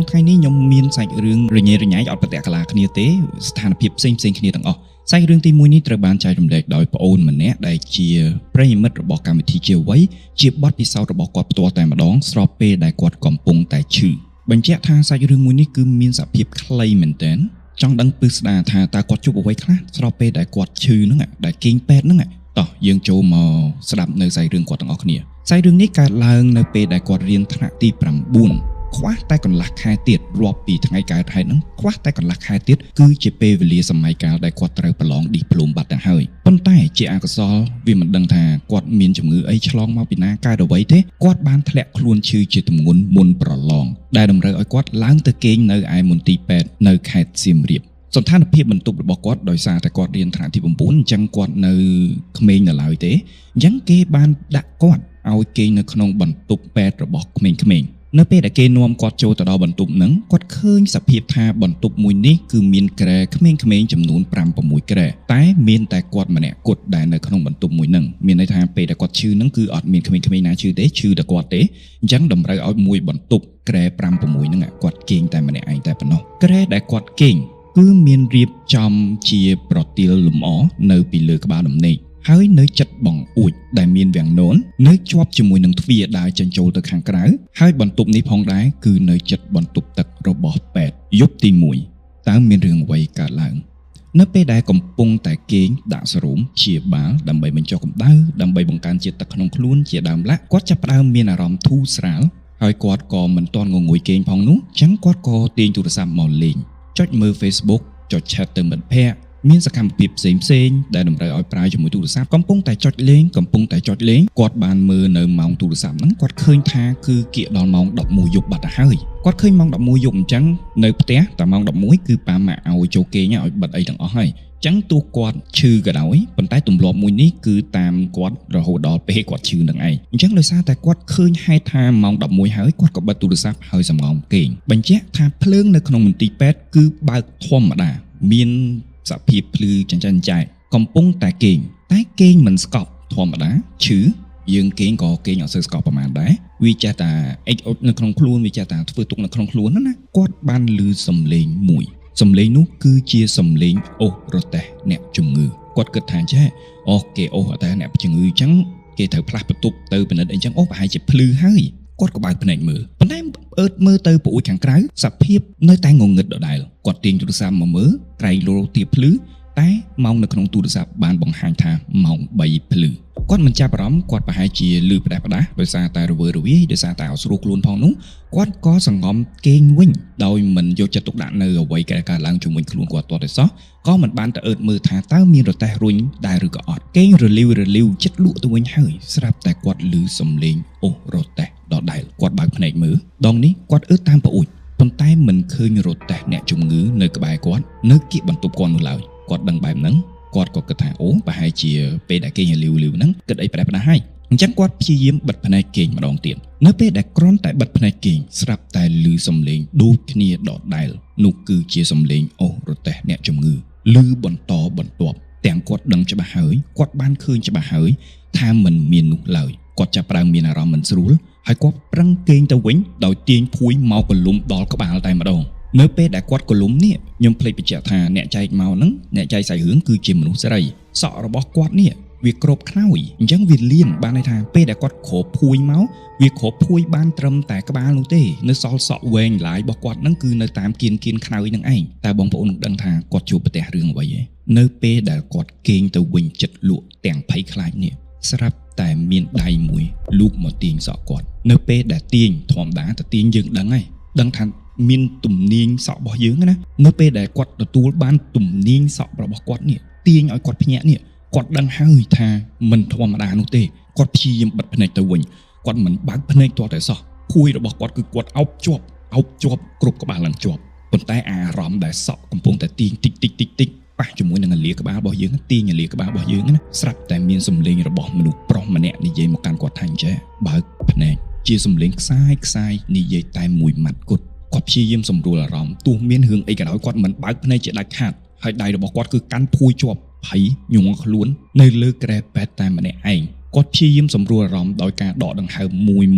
ថ្ងៃនេះខ្ញុំមានសាច់រឿងរញ៉េរញ៉ៃអត់ប្រតិកាឡាគ្នាទេស្ថានភាពផ្សេងៗគ្នាទាំងអស់សាច់រឿងទី1នេះត្រូវបានចែករំលែកដោយប្អូនម្នាក់ដែលជាប្រិយមិត្តរបស់កម្មវិធីជាអ្វីជាបទពិសោធន៍របស់គាត់ផ្ទាល់តែម្ដងស្របពេលដែលគាត់កំពុងតែឈឺបញ្ជាក់ថាសាច់រឿងមួយនេះគឺមានសភាពខ្លីមែនទែនចង់ដឹងពិស្ដារថាតើគាត់ជួបអ្វីខ្លះស្របពេលដែលគាត់ឈឺហ្នឹងដែលគេងពេទ្យហ្នឹងតោះយើងចូលមកស្ដាប់នៅសាច់រឿងគាត់ទាំងអស់គ្នាសាច់រឿងនេះកើតឡើងនៅពេលដែលគាត់រៀនថ្នាក់ទី9ខ្វះតែកន្លះខែទៀតរាប់ពីថ្ងៃកើតហេតុហ្នឹងខ្វះតែកន្លះខែទៀតគឺជាពេលវេលាសម័យកាលដែលគាត់ត្រូវប្រឡងឌីប្លូមបាត់ទៅហើយប៉ុន្តែជាអកុសលវាមិនដឹងថាគាត់មានជំងឺអីឆ្លងមកពីណាកើតអ្វីទេគាត់បានធ្លាក់ខ្លួនឈឺជាទម្ងន់មុនប្រឡងដែលតម្រូវឲ្យគាត់ឡើងទៅគេងនៅឯមន្ទីរពេទ្យនៅខេត្តសៀមរាបសន្តានភាពបន្ទប់របស់គាត់ដោយសារតែគាត់រៀនថ្នាក់ទី9អញ្ចឹងគាត់នៅក្មេងនៅឡើយទេអញ្ចឹងគេបានដាក់គាត់ឲ្យគេងនៅក្នុងបន្ទប់ពេទ្យរបស់ក្មេងៗនៅពេលដែលគេនាំគាត់ចូលទៅដល់បន្ទប់ហ្នឹងគាត់ឃើញសភាពថាបន្ទប់មួយនេះគឺមានគ្រែក្មេងៗចំនួន 5-6 គ្រែតែមានតែគាត់ម្នាក់គត់ដែលនៅក្នុងបន្ទប់មួយហ្នឹងមានន័យថាពេលដែលគាត់ឈឺហ្នឹងគឺអត់មានក្មេងៗណាឈឺទេឈឺតែគាត់ទេអញ្ចឹងតម្រូវឲ្យមួយបន្ទប់គ្រែ 5-6 ហ្នឹងគាត់គេងតែម្នាក់ឯងតែប៉ុណ្ណោះគ្រែដែលគាត់គេងគឺមានរៀបចំជាប្រទាលលម្អនៅពីលើក្បាលដំណេកហើយនៅចិត្តបង្អួចដែលមានវាំងនននៅជាប់ជាមួយនឹងទ្វារដើរចេញចូលទៅខាងក្រៅហើយបន្ទប់នេះផងដែរគឺនៅចិត្តបន្ទប់ទឹករបស់ពេទ្យយប់ទី1តើមានរឿងអ្វីកើតឡើងនៅពេលដែលកំពុងតែគេងដាក់សេរ៉ូមជាបាលដើម្បីបញ្ចុះកម្ដៅដើម្បីបង្កើនជាតិទឹកក្នុងខ្លួនជាដើមឡាក់គាត់ចាប់ផ្ដើមមានអារម្មណ៍ធូរស្រាលហើយគាត់ក៏មិនទាន់ងងុយគេងផងនោះអញ្ចឹងគាត់ក៏ទាញទូរស័ព្ទមកលេងចុចមើល Facebook ចុច chat ទៅមិត្តភ័ក្តិមានសកម្មភាពផ្សេងដែលតម្រូវឲ្យប្រើជាមួយទូរស័ព្ទកំពុងតែចុចលេងគាត់បានមើលនៅម៉ោងទូរស័ព្ទហ្នឹងគាត់ឃើញថាគឺគៀកដល់ម៉ោង11យប់បាត់ទៅហើយគាត់ឃើញម៉ោង11យប់អញ្ចឹងនៅផ្ទះតែម៉ោង11គឺប៉ាម៉ាក់ឲ្យចូលគេងឲ្យបិទអីទាំងអស់ហើយអញ្ចឹងទោះគាត់ឈឺក៏ដោយប៉ុន្តែទម្លាប់មួយនេះគឺតាមគាត់រហូតដល់ពេលគាត់ឈឺនឹងឯងអញ្ចឹងដោយសារតែគាត់ឃើញហេតុថាម៉ោង11ហើយគាត់ក៏បិទទូរស័ព្ទហើយសម្ងំគេងបញ្ជាក់ថាភ្លើងនៅក្នុងមន្ទីរពេទ្យគឺបើកធម្មតាមានសភាពភ្លឺចែងចែកកំពុងតែគេងមិនស្កប់ធម្មតាឈឺយើងគេងក៏គេងអត់សូវស្កប់ប្រហែលដែរវាចេះតែអិចអុចនៅក្នុងខ្លួនវាចេះតែធ្វើទុកនៅក្នុងខ្លួនណាគាត់បានឮសំឡេងមួយសំឡេងនោះគឺជាសំឡេងអូសរទេះអ្នកជំងឺគាត់គិតថាចេះអូគេអូសរទេះអ្នកជំងឺអញ្ចឹងគេត្រូវផ្លាស់បន្ទប់ទៅពិនិត្យអីចឹងអូប្រហែលជាភ្លឺហើយគាត់ក៏បើកភ្នែកមើលប៉ុន្តែអើតមើលទៅប្រួយខាងក្រៅសភាពនៅតែងងឹតដដែលគាត់ទាញទូរស័ព្ទមកមើលក្រែងលោទៀបភ្លឺតែម៉ោងនៅក្នុងទូរស័ព្ទបានបង្ហាញថាម៉ោង3ភ្លឺគាត់មិនចាប់អារម្មណ៍គាត់ប្រហែលជាលឺផ្ដេសផ្ដាស់ដោយសារតែរវើរវាយដោយសារតែអត់ស្រួលខ្លួនផងនោះគាត់ក៏សង្ងំគេងវិញដោយមិនយកចិត្តទុកដាក់នៅអ្វីដែលកើតឡើងជាមួយខ្លួនគាត់ទាល់តែសោះក៏មិនបានទៅអើតមើលថាតើមានរទេះរុញដែរឬក៏អត់គេងរលីវចិត្តលក់ទៅវិញហើយស្រាប់តែគាត់ឮសំឡេងអូសរទេះដដែលគាត់បើកភ្នែកមើលដងនេះគាត់អើតតាមប្អូចប៉ុន្តែមិនឃើញរទេះអ្នកជំងឺនៅក្បែរគាត់នៅគៀកបន្ទប់គាត់នោះឡើយគាត់ដឹងបែបហ្នឹងគាត់ក៏គិតថាអូប្រហែលជាពេលដែលគេងលីវហ្នឹងគិតអីប្រែផ្ដាស់ហើយអញ្ចឹងគាត់ព្យាយាមបិទភ្នែកគេងម្ដងទៀតនៅពេលដែលគ្រាន់តែបិទភ្នែកគេងស្រាប់តែឮសំឡេងដូចគ្នាដដែលនោះគឺជាសំឡេងអូសរទេះអ្នកជំងឺឮបន្តបន្ទាប់ទាំងគាត់ដឹងច្បាស់ហើយគាត់បានឃើញច្បាស់ហើយថាមិនមាននោះឡើយគាត់ចាប់ផ្ដើមមានអារម្មណ៍មិនស្រួលហើយគាត់ប្រឹងគេងទៅវិញដោយទាញភួយមកកលុំដល់ក្បាលតែម្ដងនៅពេលដែលគាត់កលុំនេះខ្ញុំភ្លេចបញ្ជាក់ថាអ្នកចែកមកហ្នឹងអ្នកចែកសាច់រឿងគឺជាមនុស្សស្រីសក់របស់គាត់នេះវាក្របខ្នើយអញ្ចឹងវាលៀនបានន័យថាពេលដែលគាត់គ្របភួយមកវាគ្របភួយបានត្រឹមតែក្បាលនោះទេនៅសល់សក់វែងឡាយរបស់គាត់ហ្នឹងគឺនៅតាមគៀនខ្នើយហ្នឹងឯងតែបងប្អូននឹងដឹងថាគាត់ជួបប្រទះរឿងអ្វីឯងនៅពេលដែលគាត់គេងទៅវិញចិត្តលក់ទាំងភ័យខ្លាចនេះស្រាប់តែមានដៃមួយលូកមកទាញសក់គាត់នៅពេលដែលទាញធម្មតាតែទាញយើងដឹងហើយដឹងថាមានទំនាញសក់របស់យើងណានៅពេលដែលគាត់ទទួលបានទំនាញសក់របស់គាត់នេះទាញឲ្យគាត់ភ្ញាក់នេះគាត់ដឹងហើយថាមិនធម្មតានោះទេគាត់ព្យាយាមបិទភ្នែកទៅវិញគាត់មិនបើកភ្នែកទាល់តែសោះភួយរបស់គាត់គឺគាត់អោបជាប់គ្រប់ក្បាលឡើងជាប់ប៉ុន្តែអារម្មណ៍ដែលសក់កំពុងតែទាញតិចប៉ះជាមួយនឹងអាលាក្បាលរបស់យើងទាញអាលាក្បាលរបស់យើងណាស្រាប់តែមានសំឡេងរបស់មនុស្សប្រុសម្នាក់និយាយមកកាន់គាត់ថាអញ្ចេះបើកភ្នែកជាសំឡេងខ្សាយនិយាយតែមួយម៉ាត់គាត់ព្យាយាមសម្រួលអារម្មណ៍ទោះមានរឿងអីក៏ដោយគាត់មិនបើកភ្នែកជាដាច់ខាតហើយដៃរបស់គាត់គឺកាន់ភួយជាប់ភ័យញ័រខ្លួននៅលើគ្រែពេទ្យតែម្នាក់ឯង គាត់ព្យាយាមសម្រួលអារម្មណ៍ដោយការដកដង្ហើម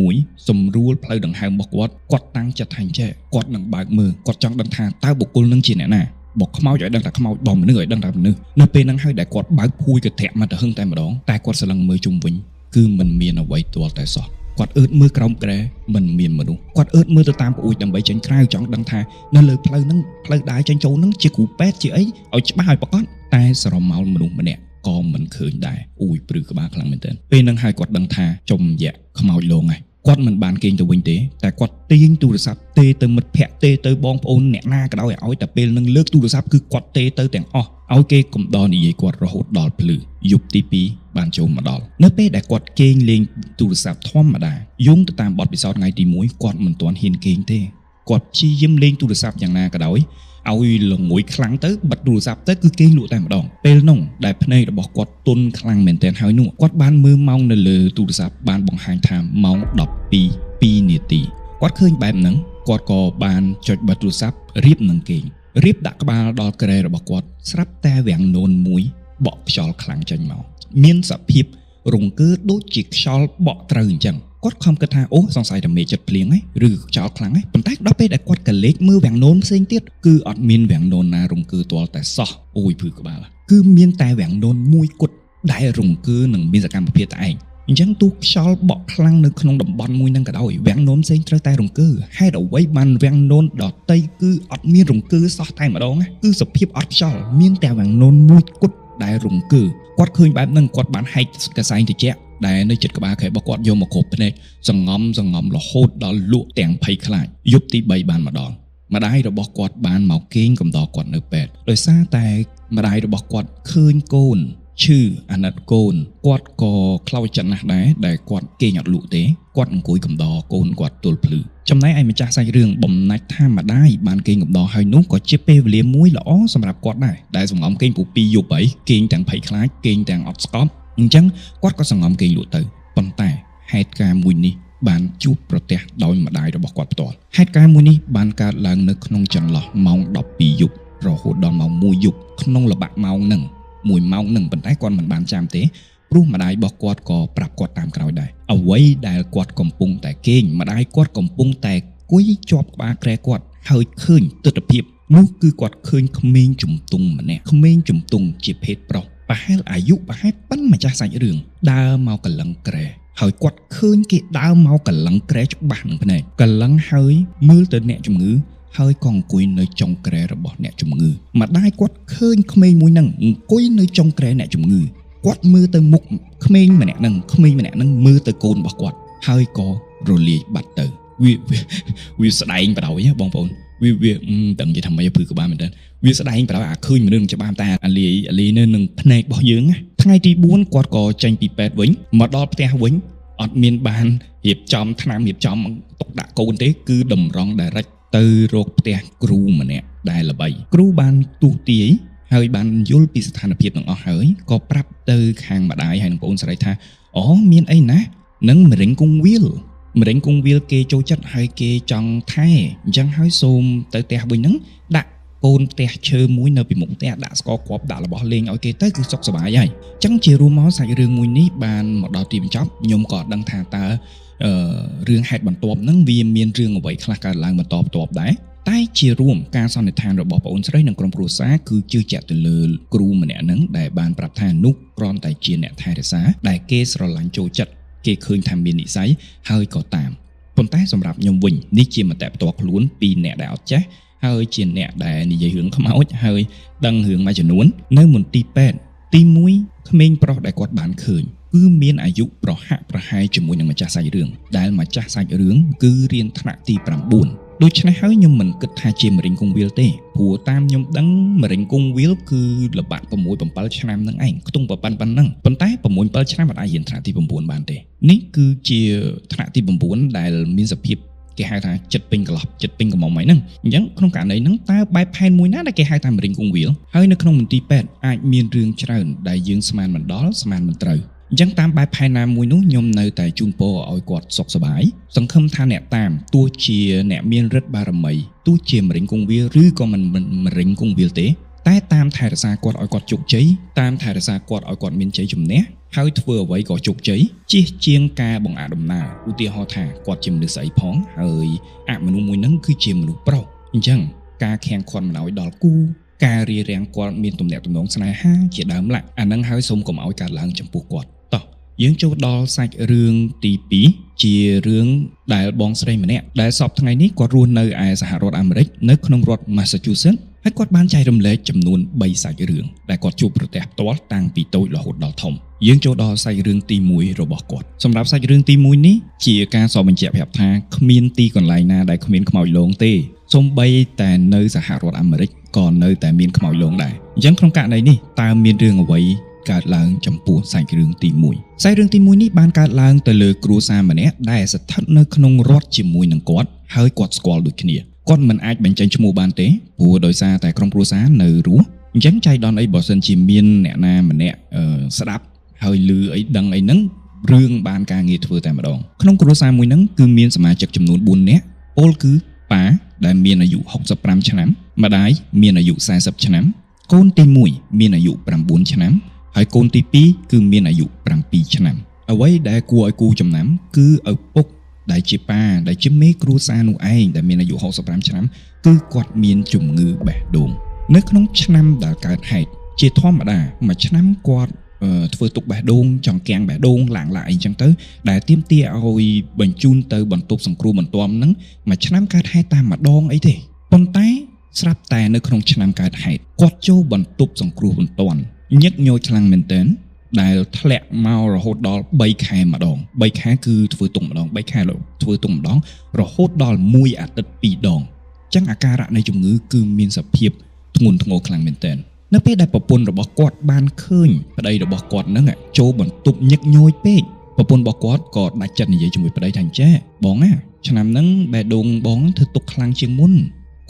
មួយសម្រួលផ្លូវដង្ហើមរបស់គាត់តាំងចិត្តថាចេះគាត់នឹងបើកមើលគាត់ចង់ដឹងថាតើបុគ្គលនឹងជាអ្នកណាបកខ្មោចឲ្យដឹងថាខ្មោចបងមនុស្សឲ្យដឹងថាមនុស្សនៅពេលហ្នឹងហើយដែលគាត់បើកភួយកធៈមកទៅហឹងតែម្ដងតែគាត់ស្រឡឹងមើលជុំវិញគឺមិនមានអ្វីទាល់តែសោះគាត់អឺតមើលក្រោមគ្រែមិនមានមនុស្សគាត់អឺតមើលទៅតាមប្អួយដើម្បីចេញក្រៅចង់ដឹងថានៅលើផ្លូវហ្នឹងផ្លូវដើរចេញចូលហ្នឹងជាគ្រូពេទ្យជាអីឲ្យច្បាស់ឲ្យប្រកបតែស្រមោលមនុស្សម្នាក់ក៏មិនឃើញដែរអ៊ូយព្រឺក្បាលខ្លាំងមែនទែនពេលហ្នឹងហើយគាត់ដឹងថាចំយៈខ្មោចលងហើយគាត់មិនបានគេងទៅវិញទេតែគាត់ទាញទូរស័ព្ទទេទៅមិត្តភ័ក្តិទេទៅបងប្អូនអ្នកណាក៏ដោយឲ្យតែពេលនឹងលើកទូរស័ព្ទគឺគាត់ទេទៅទាំងអស់ឲ្យគេកំដរនិយាយគាត់រហូតដល់ភ្លឺយប់ទី2បានចូលមកដល់នៅពេលដែលគាត់គេងលេងទូរស័ព្ទធម្មតាយោងទៅតាមបទពិសោធន៍ថ្ងៃទី1គាត់មិនទាន់ហ៊ានគេងទេគាត់ព្យាយាមលេងទូរស័ព្ទយ៉ាងណាក៏ដោយឲ្យល្ងួយខ្លាំងទៅបិទទូរស័ព្ទទៅគឺគេងលក់តែម្ដងពេលនោះដែលភ្នែករបស់គាត់ទន់ខ្លាំងមែនទែនហើយនោះគាត់បានមើលម៉ោងនៅលើទូរស័ព្ទបានបង្ហាញថាម៉ោង12:02នាទីគាត់ឃើញបែបហ្នឹងគាត់ក៏បានចុចបិទទូរស័ព្ទរៀបនឹងគេងរៀបដាក់ក្បាលដល់គ្រែរបស់គាត់ស្រាប់តែវាំងនោនមួយបក់ខ្យល់ខ្លាំងចេញមកមានសភាពរង្គើដូចជាខ្យល់បក់ត្រូវអញ្ចឹងគាត់ខំគិតថាអូសង្ស័យតែមេចិត្តភ្លៀងហ៎ឬខ្យល់ខ្លាំងហ៎ប៉ុន្តែដល់ពេលដែលគាត់កលេចមើលវាំងនោនផ្សេងទៀតគឺអត់មានវាំងនោនណារង្គើទាល់តែសោះអូយភឺក្បាលគឺមានតែវាំងនោនមួយគត់ដែលរង្គើនឹងមានសកម្មភាពតែឯងអញ្ចឹងទូខ្យល់បក់ខ្លាំងនៅក្នុងតំបន់មួយហ្នឹងក៏ដោយវាំងនោនផ្សេងត្រូវតែរង្គើហេតុអ្វីបានវាំងនោនដតីគឺអត់មានរង្គើសោះតែម្ដងណាគឺសភាពអត់ខ្យល់មានតែវាំងនោនមួយគត់ដែលរង្គើគាត់ឃើញបែបហ្នឹងគាត់បានហែកកសែងត្រជាក់ដែលនៅចិត្តក្បាលខែរបស់គាត់យកមកគ្របភ្នែកសង្ងំរហូតដល់លក់ទាំងភ័យខ្លាចយប់ទី3បានមកដល់ម្ដាយរបស់គាត់បានមកគេងកំដរគាត់នៅពេទ្យដោយសារតែម្ដាយរបស់គាត់ឃើញកូនឈឺអាណិតកូនគាត់ក៏ខ្លោចចិត្តណាស់ដែរដែលគាត់គេងអត់លក់ទេគាត់អង្គុយកំដរកូនគាត់ទល់ភ្លឺចំណែកឯម្ចាស់សាច់រឿងបំណាច់ថាម្ដាយបានគេងកំដរហើយនោះក៏ជាពេលវេលាមួយល្អសម្រាប់គាត់ដែរដែលសង្ងំគេងពូ2យប់ហើយគេងទាំងភ័យខ្លាចគេងទាំងអត់ស្កប់អញ្ចឹងគាត់ក៏សង្ងំគេងលក់ទៅប៉ុន្តែហេតុការណ៍មួយនេះបានជួបប្រទះដោយម្ដាយរបស់គាត់ផ្ទាល់ហេតុការណ៍មួយនេះបានកើតឡើងនៅក្នុងចន្លោះម៉ោង12យប់រហូតដល់ម៉ោង1យប់ក្នុងល្បាក់ម៉ោងហ្នឹង1ម៉ោងហ្នឹងប៉ុន្តែគាត់មិនបានចាំទេព្រោះម្ដាយរបស់គាត់ក៏ប្រាប់គាត់តាមក្រោយដែរអ្វីដែលគាត់កំពុងតែគេងម្ដាយគាត់កំពុងតែគួយជាប់ក្បាលគ្រែគាត់ហើយឃើញទស្សនភាពនោះគឺគាត់ឃើញក្មេងជំទង់ម្នាក់ក្មេងជំទង់ជាភេទប្រុសប្រហែលអាយុប្រហែលប៉ុនម្ចាស់សាច់រឿងដើរមកកលឹងក្រែហើយគាត់ឃើញគេដើរមកកលឹងក្រែច្បាស់នឹងភ្នែកកលឹងហើយមើលទៅអ្នកជំងឺហើយក៏អង្គុយនៅចុងក្រែរបស់អ្នកជំងឺម្ដាយគាត់ឃើញក្មេងមួយហ្នឹងអង្គុយនៅចុងក្រែអ្នកជំងឺគាត់មើលទៅមុខក្មេងម្នាក់ហ្នឹងមើលទៅកូនរបស់គាត់ហើយក៏រលាយបាត់ទៅវាស្ដែងបដ ாய் បងប្អូនវាដឹងនិយាយថាម៉េចព្រឺក្បាលមែនតើវាស្ដែងបដ ாய் អាឃើញមនុស្សច្បាស់តែអាលាយនៅនឹងភ្នែករបស់យើងថ្ងៃទី4គាត់ក៏ចេញពីពេទ្យវិញមកដល់ផ្ទះវិញអត់មានបានរៀបចំថ្នាំរៀបចំទុកដាក់កូនទេគឺតម្រង់ direct ទៅរកផ្ទះគ្រូម្នាក់ដែលល្បីគ្រូបានទូទាយហើយបានយល់ពីស្ថានភាពទាំងអស់ហើយក៏ប្រាប់ទៅខាងម្ដាយហើយនឹងបងអូនស្រីថាអូមានអីណានឹងមរេងគង្វាលគេចូលចិត្តហើយគេចង់ថែអញ្ចឹងហើយសូមទៅផ្ទះវិញហ្នឹងដាក់កូនផ្ទះឈើមួយនៅពីមុខផ្ទះដាក់ស្ករគ្រាប់ដាក់របស់លេងឲ្យគេទៅគឺសុខសប្បាយហើយអញ្ចឹងជារួមមកសាច់រឿងមួយនេះបានមកដល់ទីបញ្ចប់ខ្ញុំក៏ដឹងថាតើរឿងហេតុបន្ទាប់ហ្នឹងវាមានរឿងអ្វីខ្លះកើតឡើងបន្តបន្ទាប់ដែរតែជារួមការសន្និដ្ឋានរបស់បងអូនស្រីនិងក្រុមគ្រួសារគឺជឿជាក់ទៅលើគ្រូម្នាក់ហ្នឹងដែលបានប្រាប់ថានោះគ្រាន់តែជាអ្នកថែរក្សាដែលគេស្រឡាញ់ចូលចិត្តគេឃើញថាមាននិស្ស័យហើយក៏តាមប៉ុន្តែសម្រាប់ខ្ញុំវិញនេះជាមតិផ្ទាល់ខ្លួនពីអ្នកដែលអត់ចេះហើយជាអ្នកដែលនិយាយរឿងខ្មោចហើយដឹងរឿងមួយចំនួននៅមន្ទីរពេទ្យទី1ក្មេងប្រុសដែលគាត់បានឃើញគឺមានអាយុប្រហាក់ប្រហែលជាមួយនឹងម្ចាស់សាច់រឿងដែលម្ចាស់សាច់រឿងគឺរៀនថ្នាក់ទី9ដូច្នេះហើយខ្ញុំមិនគិតថាជាមរេងគង្វាលទេព្រោះតាមខ្ញុំដឹងមរេងគង្វាលគឺល្បាក់6 7ឆ្នាំនឹងឯងខ្ទង់ប៉ុណ្ណឹងប៉ុន្តែ6 7ឆ្នាំមិនអាចរៀនថ្នាក់ទី9បានទេនេះគឺជាថ្នាក់ទី9ដែលមានសភាពគេហៅថាចិត្តពេញកន្លោះចិត្តពេញកំមុំហ្នឹងអញ្ចឹងក្នុងករណីហ្នឹងតើបែបផែនមួយណាដែលគេហៅថាមរេងគង្វាលហើយនៅក្នុងមន្ទីរពេទ្យអាចមានរឿងច្រើនដែលយើងស្មានមិនដល់ស្មានមិនត្រូវអញ្ចឹងតាមបែបផែនណាមួយនោះខ្ញុំនៅតែជូនពរឲ្យគាត់សុខសប្បាយសង្ឃឹមថាអ្នកតាមទោះជាអ្នកមានឫទ្ធិបារមីទោះជាមរេងគង្វាលឬក៏មិនមរេងគង្វាលទេ តែតាមថែរក្សាគាត់ឲ្យគាត់ជោគជ័យតាមថែរក្សាគាត់ឲ្យគាត់មានជ័យជំនះហើយធ្វើអ្វីក៏ជោគជ័យជៀសជាងការបង្អាក់ដំណើរឧទាហរណ៍ថាគាត់ជាមនុស្សស្អីផងហើយអមនុស្សមួយហ្នឹងគឺជាមនុស្សប្រុសអញ្ចឹងការខាំងគាត់មិនឲ្យដល់គូការរារាំងគាត់មានទំនាក់ទំនងស្នេហាជាដើមឡាក់អាហ្នឹងហើយសូមកុំឲ្យកើតឡើងចំពោះគាត់តោះយើងចូលដល់សាច់រឿងទី2ជារឿងដែលបងស្រីម្នាក់ដែលសពថ្ងៃនេះគាត់រស់នៅឯសហរដ្ឋអាមេរិកនៅក្នុងរដ្ឋ Massachusetts ហើយគាត់បានចែករំលែកចំនួន3សាច់រឿងដែលគាត់ជួបប្រទះផ្ទាល់តាំងពីតូចរហូតដល់ធំយើងចូលដល់សាច់រឿងទី1របស់គាត់សម្រាប់សាច់រឿងទី1នេះជាការសរបញ្ជាក់ប្រាប់ថាគ្មានទីកន្លែងណាដែលគ្មានខ្មោចលងទេសូម្បីតែនៅសហរដ្ឋអាមេរិកក៏នៅតែមានខ្មោចលងដែរអញ្ចឹងក្នុងករណីនេះតើមានរឿងអ្វីកើតឡើងចំពោះសាច់រឿងទី1សាច់រឿងទី1នេះបានកើតឡើងទៅលើគ្រួសារម្នាក់ដែលស្ថិតនៅក្នុងរដ្ឋជាមួយនឹងគាត់ហើយគាត់ស្គាល់ដូចគ្នាគាត់មិនអាចបញ្ចេញឈ្មោះបានទេព្រោះដោយសារតែក្រុមគ្រួសារនៅរស់អញ្ចឹងចៃដន្យអីបើសិនជាមានអ្នកណាម្នាក់ស្ដាប់ហើយឮអីដឹងអីហ្នឹងរឿងបានការងារធ្វើតែម្ដងក្នុងគ្រួសារមួយហ្នឹងគឺមានសមាជិកចំនួន4នាក់ពលគឺប៉ាដែលមានអាយុ65ឆ្នាំម្ដាយមានអាយុ40ឆ្នាំកូនទី1មានអាយុ9ឆ្នាំហើយកូនទី2គឺមានអាយុ7ឆ្នាំអ្វីដែលគួរឲ្យគូចំណាំគឺឪពុកដែលជាប៉ាដែលជាមេគ្រួសារនោះឯងដែលមានអាយុ65ឆ្នាំគឺគាត់មានជំងឺបេះដូងនៅក្នុងឆ្នាំដែលកើតហេតុជាធម្មតាមួយឆ្នាំគាត់ធ្វើទុកបេះដូងចង្កៀងបេះដូងឡើងអីចឹងទៅដែលទាមទារឲ្យបញ្ជូនទៅបន្ទប់សង្គ្រោះបន្ទាន់ហ្នឹងមួយឆ្នាំកើតហេតុតែម្ដងអីទេប៉ុន្តែស្រាប់តែនៅក្នុងឆ្នាំកើតហេតុគាត់ចូលបន្ទប់សង្គ្រោះបន្ទាន់ញឹកញយខ្លាំងមែនទែនដែលធ្លាក់មករហូតដល់3ខែម្ដង3ខែគឺធ្វើទុកម្ដង3ខែធ្វើទុកម្ដងរហូតដល់1អាទិត្យ2ដងអញ្ចឹងអាការៈនៃជំងឺគឺមានសភាពធ្ងន់ធ្ងរខ្លាំងមែនទែននៅពេលដែលប្រពន្ធរបស់គាត់បានឃើញប្តីរបស់គាត់ហ្នឹងចូលបន្ទប់ញឹកញយពេកប្រពន្ធរបស់គាត់ក៏ដាច់ចិត្តនិយាយជាមួយប្តីថាចេះបងណាឆ្នាំហ្នឹងបេះដូងបងធ្វើទុកខ្លាំងជាងមុន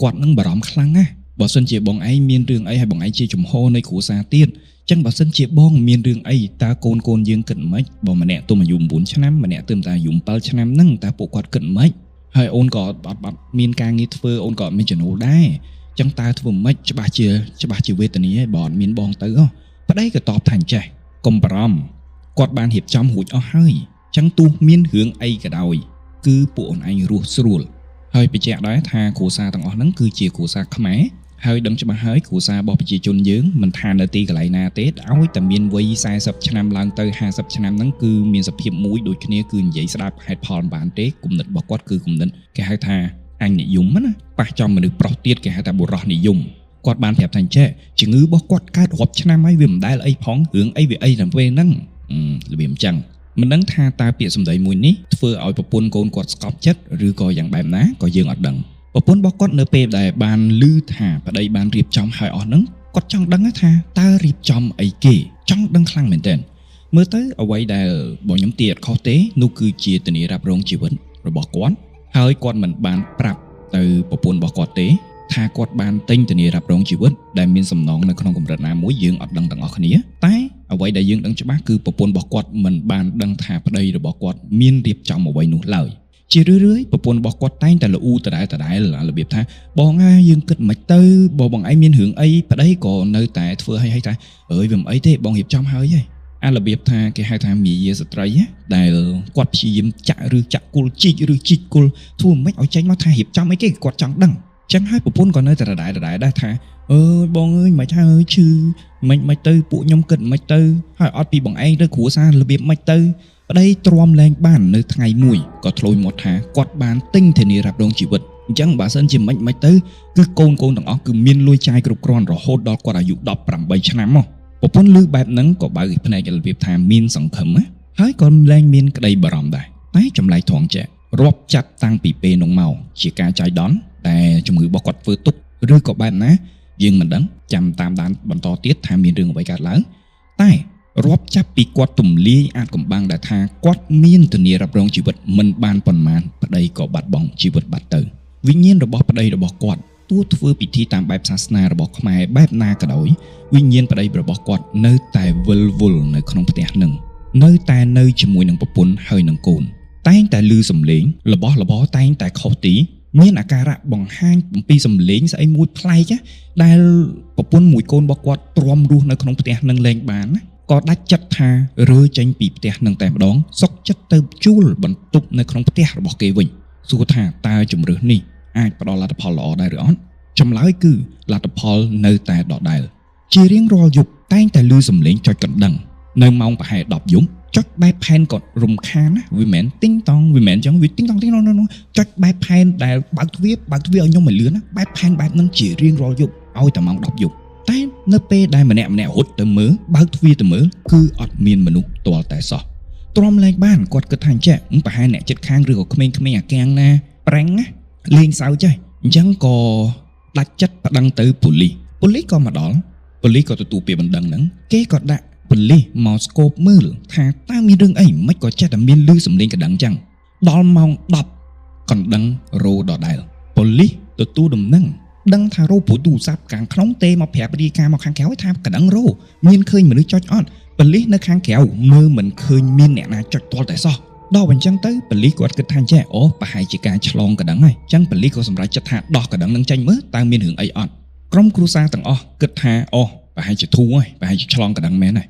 គាត់នឹងបារម្ភខ្លាំងណាស់បើសិនជាបងឯងមានរឿងអីហើយបងឯងជាជំហរនៃគ្រួសារទៀតចឹងបើសិនជាបងមានរឿងអីតើកូនយើងគិតមិនបើម្នាក់ទុំអាយុ9ឆ្នាំម្នាក់ទុំតែអាយុ7ឆ្នាំហ្នឹងតើពួកគាត់គិតមិនហើយអូនក៏អត់មានការងារធ្វើអូនក៏មានចំណូលដែរចឹងតើធ្វើមិនច្បាស់ជាវេទនាឯងបើអត់មានបងទៅប្តីក៏តបថាចេះកុំបារម្ភគាត់បានរៀបចំរួចអស់ហើយចឹងទោះមានរឿងអីក៏ដោយគឺពួកអូនឯងរស់ស្រួលហើយបញ្ជាក់ដែរថាគ្រួសារទាំងអស់ហ្នឹងគឺជាគ្រួសារខ្មែរហើយដឹងច្បាស់ហើយគ្រួសាររបស់ប្រជាជនយើងមិនថានៅទីកន្លែងណាទេឲ្យតែមានវ័យ40ឆ្នាំឡើងទៅ50ឆ្នាំហ្នឹងគឺមានសភាពមួយដូចគ្នាគឺនិយាយស្ដាប់ហេតុផលមិនបានទេគំនិតរបស់គាត់គឺគំនិតគេហៅថាអញនិយមណាប៉ះចំមនុស្សប្រុសទៀតគេហៅថាបុរសនិយមគាត់បានប្រាប់ថាចេះជំងឺរបស់គាត់កើតរាប់ឆ្នាំហើយវាមិនដែលអីផងរឿងអីវាអីតែពេលហ្នឹងរបៀបអញ្ចឹងមិនដឹងថាតើពាក្យសម្ដីមួយនេះធ្វើឲ្យប្រពន្ធកូនគាត់ស្កប់ចិត្តឬក៏យ៉ាងបែបណាក៏យើងអត់ដឹងប្រពន្ធរបស់គាត់នៅពេលដែលបានឮថាប្តីបានរៀបចំឲ្យអស់ហ្នឹងគាត់ចង់ដឹងថាតើរៀបចំអីគេចង់ដឹងខ្លាំងមែនទែនមើលទៅអ្វីដែលបងខ្ញុំទីអត់ខុសទេនោះគឺជាធានារ៉ាប់រងជីវិតរបស់គាត់ហើយគាត់មិនបានប្រាប់ទៅប្រពន្ធរបស់គាត់ទេថាគាត់បានទិញធានារ៉ាប់រងជីវិតដែលមានសំណងនៅក្នុងកម្រិតណាមួយយើងអត់ដឹងទាំងអស់គ្នាតែអ្វីដែលយើងដឹងច្បាស់គឺប្រពន្ធរបស់គាត់មិនបានដឹងថាប្តីរបស់គាត់មានរៀបចំអ្វីនោះឡើយជារឿយៗប្រពន្ធរបស់គាត់តែងតែល្អូដដែលរបៀបថាបងយើងគិតមិនទៅបងឯងមានរឿងអីប្តីក៏នៅតែធ្វើឲ្យថាអើយវាមិនអីទេបងរៀបចំហើយរបៀបថាគេហៅថាមាយាស្ត្រីដែលគាត់ព្យាយាមចាក់គុលជីកគុលធ្វើមិនឲ្យចេញមកថារៀបចំអីគេគាត់ចង់ដឹងចឹងហើយប្រពន្ធក៏នៅតែដដែលដែរថាអើយបងអើយមិនថាឈឺមិនទៅពួកខ្ញុំគិតមិនទៅហើយអត់ពីបងឯងទៅគ្រួសាររបៀបមិនទៅប្តីទ្រាំលែងបាននៅថ្ងៃមួយក៏ធ្លុយមកថាគាត់បានទិញធានារ៉ាប់រងជីវិតអញ្ចឹងបើសិនជាមិនទៅគឺកូនទាំងអស់គឺមានលុយចាយគ្រប់គ្រាន់រហូតដល់គាត់អាយុ18ឆ្នាំមកប្រពន្ធឮបែបហ្នឹងក៏បើកភ្នែករបៀបថាមានសង្ឃឹមហើយក៏លែងមានក្តីបារម្ភដែរតែចម្លែកត្រង់ចេះរាប់ចាប់តាំងពីពេលនោះមកជាការចៃដន្យតែជំងឺរបស់គាត់ធ្វើទុកឬក៏បែបណាយើងមិនដឹងចាំតាមដានបន្តទៀតថាមានរឿងអ្វីកើតឡើងតែរាប់ចាប់ពីគាត់ទម្លាយអាចកំបាំងដែលថាគាត់មានធានារ៉ាប់រងជីវិតមិនបានប៉ុន្មានប្តីក៏បាត់បង់ជីវិតបាត់ទៅវិញ្ញាណរបស់ប្តីរបស់គាត់ទោះធ្វើពិធីតាមបែបសាសនារបស់ខ្មែរបែបណាក៏ដោយវិញ្ញាណប្តីរបស់គាត់នៅតែវិលវល់នៅក្នុងផ្ទះនឹងនៅតែនៅជាមួយនឹងប្រពន្ធហើយនឹងកូនតែងតែឮសំឡេងរបស់របរតែងតែខុសទី មានអាការៈបង្ហាញអំពីសម្លេងស្អីមួយប្លែកដែលប្រពន្ធមួយកូនរបស់គាត់ទ្រាំរស់នៅក្នុងផ្ទះនឹងលែងបានណាក៏ដាច់ចិត្តថារើចេញពីផ្ទះនឹងតែម្ដងសុកចិត្តទៅជួលបន្ទប់នៅក្នុងផ្ទះរបស់គេវិញសួរថាតើជំរឿសនេះអាចផ្ដល់លទ្ធផលល្អដែរឬអត់ចម្លើយគឺលទ្ធផលនៅតែដដែលជារៀងរាល់យប់តែងតែឮសំឡេងចុចកណ្ដឹងនៅម៉ោងប្រហែល10យប់ចុចបែបផែនក៏រំខានណាវាមិនទីងតង់វាមិនអញ្ចឹងវាទីងតង់ចុចបែបផែនដែលបើកទ្វារឲ្យខ្ញុំឲ្យលឿនណាបែបផែនបែបហ្នឹងជារៀងរាល់យប់ឲ្យតែម៉ោង10យប់តែនៅពេលដែលម្នាក់រត់ទៅមើលបើកទ្វារទៅមើលគឺអត់មានមនុស្សទាល់តែសោះទ្រាំលែងបានគាត់គិតថាអញ្ចឹងប្រហែលអ្នកចិត្តខាងឬក៏ក្មេងៗអាកាំងណាប្រាំងណាលេងសើចចេះអញ្ចឹងក៏ដាច់ចិត្តប្តឹងទៅប៉ូលីសក៏មកដល់ប៉ូលីសក៏ទទួលពាក្យបណ្ដឹងហ្នឹងគេក៏ដាក់ប៉ូលីសមកស្គបមើលថាតើមានរឿងអីមិនក៏ចេះតែមានឮសំឡេងកណ្ដឹងអញ្ចឹងដល់ម៉ោង10កណ្ដឹងរោដដែលប៉ូលីសទទួលដំណឹងដឹងថារោព្រោះទូរស័ព្ទខាងក្នុងទេមកប្រាប់រាយការណ៍មកខាងក្រៅថាកណ្ដឹងរោមានឃើញមនុស្សចុចអត់ប៉ូលីសនៅខាងក្រៅមើលមិនឃើញមានអ្នកណាចុចទាល់តែសោះដល់អញ្ចឹងទៅប៉ូលីសគាត់គិតថាចេះអូប្រហែលជាការឆ្លងកណ្ដឹងហើយអញ្ចឹងប៉ូលីសក៏សម្រេចចិត្តថាដោះកណ្ដឹងនឹងចេញមើលតើមានរឿងអីអត់ក្រុមគ្រួសារទាំងអស់គិតថាអូប្រហែលជាធូរហើយប្រហែលជាឆ្លងកណ្ដឹងមែនហើយ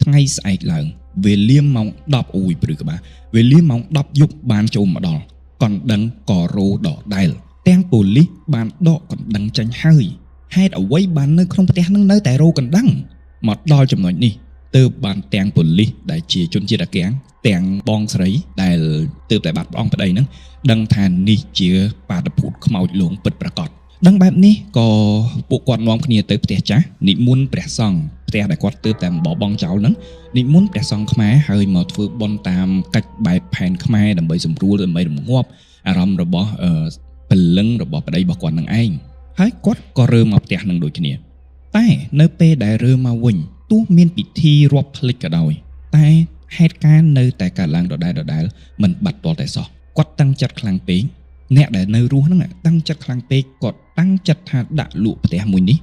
ថ្ងៃស្អែកឡើងវេលាម៉ោង10អូយព្រឺក្បាលវេលាម៉ោង10យប់បានចូលមកដល់កណ្ដឹងក៏រោដដែលទាំងប៉ូលីសបានដកកណ្ដឹងចេញហើយហេតុអ្វីបាននៅក្នុងផ្ទះនឹងនៅតែរោកណ្ដឹងមកដល់ចំណុចនេះទើបបានទាំងប៉ូលីសដែលជាជនជាតិអាកាំងទាំងបងស្រីដែលទើបតែបាត់បង់ប្តីហ្នឹងដឹងថានេះជាបាតុភូតខ្មោចលងពិតប្រាកដដឹងបែបនេះក៏ពួកគាត់នាំគ្នាទៅផ្ទះចាស់និមន្តព្រះសង្ឃផ្ទះដែលគាត់ទើបតែបបង់ចោលហ្នឹងនិមន្តព្រះសង្ឃខ្មែរហើយមកធ្វើបុណ្យតាមកិច្ចបែបផែនខ្មែរដើម្បីសម្រួលដើម្បីរងាប់អារម្មណ៍របស់ពលឹងរបស់ប្តីរបស់គាត់នឹងឯងហើយគាត់ក៏រើមកផ្ទះនឹងដូចគ្នាតែនៅពេលដែលរើមកវិញទោះមានពិធីរាប់ភ្លេចក៏ដោយតែហេតុការណ៍នៅតែកើតឡើងដដែលមិនបាត់ទាល់តែសោះគាត់តាំងចិត្តខ្លាំងពេកអ្នកដែលនៅរស់ហ្នឹងតាំងចិត្តខ្លាំងពេកគាត់តាំងចិត្តថាដាក់លក់ផ្ទះមួយនេះ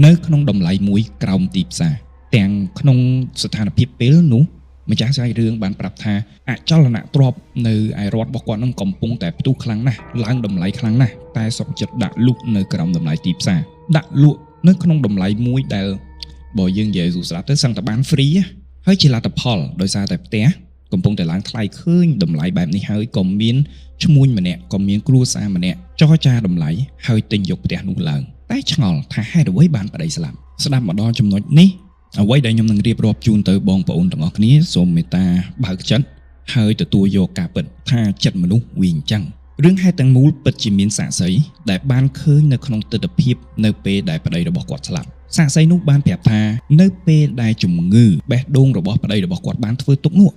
នៅក្នុងតម្លៃមួយក្រោមទីផ្សារទាំងក្នុងស្ថានភាពពេលនោះម្ចាស់ស្រាយរឿងបានប្រាប់ថាអចលនទ្រព្យនៅឯរដ្ឋរបស់គាត់នឹងកំពុងតែផ្ទុះខ្លាំងណាស់ឡើងតម្លៃខ្លាំងណាស់តែសុខចិត្តដាក់លក់នៅក្រោមតម្លៃទីផ្សារដាក់លក់នៅក្នុងតម្លៃមួយដែលបើយើងនិយាយស្រាប់ទៅសឹងតែបានហ្វ្រីហើយជាលទ្ធផលដោយសារតែផ្ទះកំពុងតែឡើងថ្លៃឃើញតម្លៃបែបនេះហើយក៏មានឈ្មួញម្នាក់ក៏មានគ្រួសារម្នាក់ចរចាតម្លៃហើយទិញយកផ្ទះនោះឡើងតែឆ្ងល់ថាហេតុអ្វីបានប្តីស្លាប់ស្ដាប់មកដល់ចំណុចនេះអ្វីដែលខ្ញុំនឹងរៀបរាប់ជូនទៅបងប្អូនទាំងអស់គ្នាសូមមេត្តាបើកចិត្តហើយទទួលយកការពិតថាចិត្តមនុស្សវាអញ្ចឹងរឿងហេតុទាំងមូលពិតជាមានសាក្សីដែលបានឃើញនៅក្នុងទស្សនវិជ្ជានៅពេលដែលប្តីរបស់គាត់ស្លាប់សាក្សីនោះបានប្រាប់ថានៅពេលដែលជំងឺបេះដូងរបស់ប្តីរបស់គាត់បានធ្វើទុកនោះ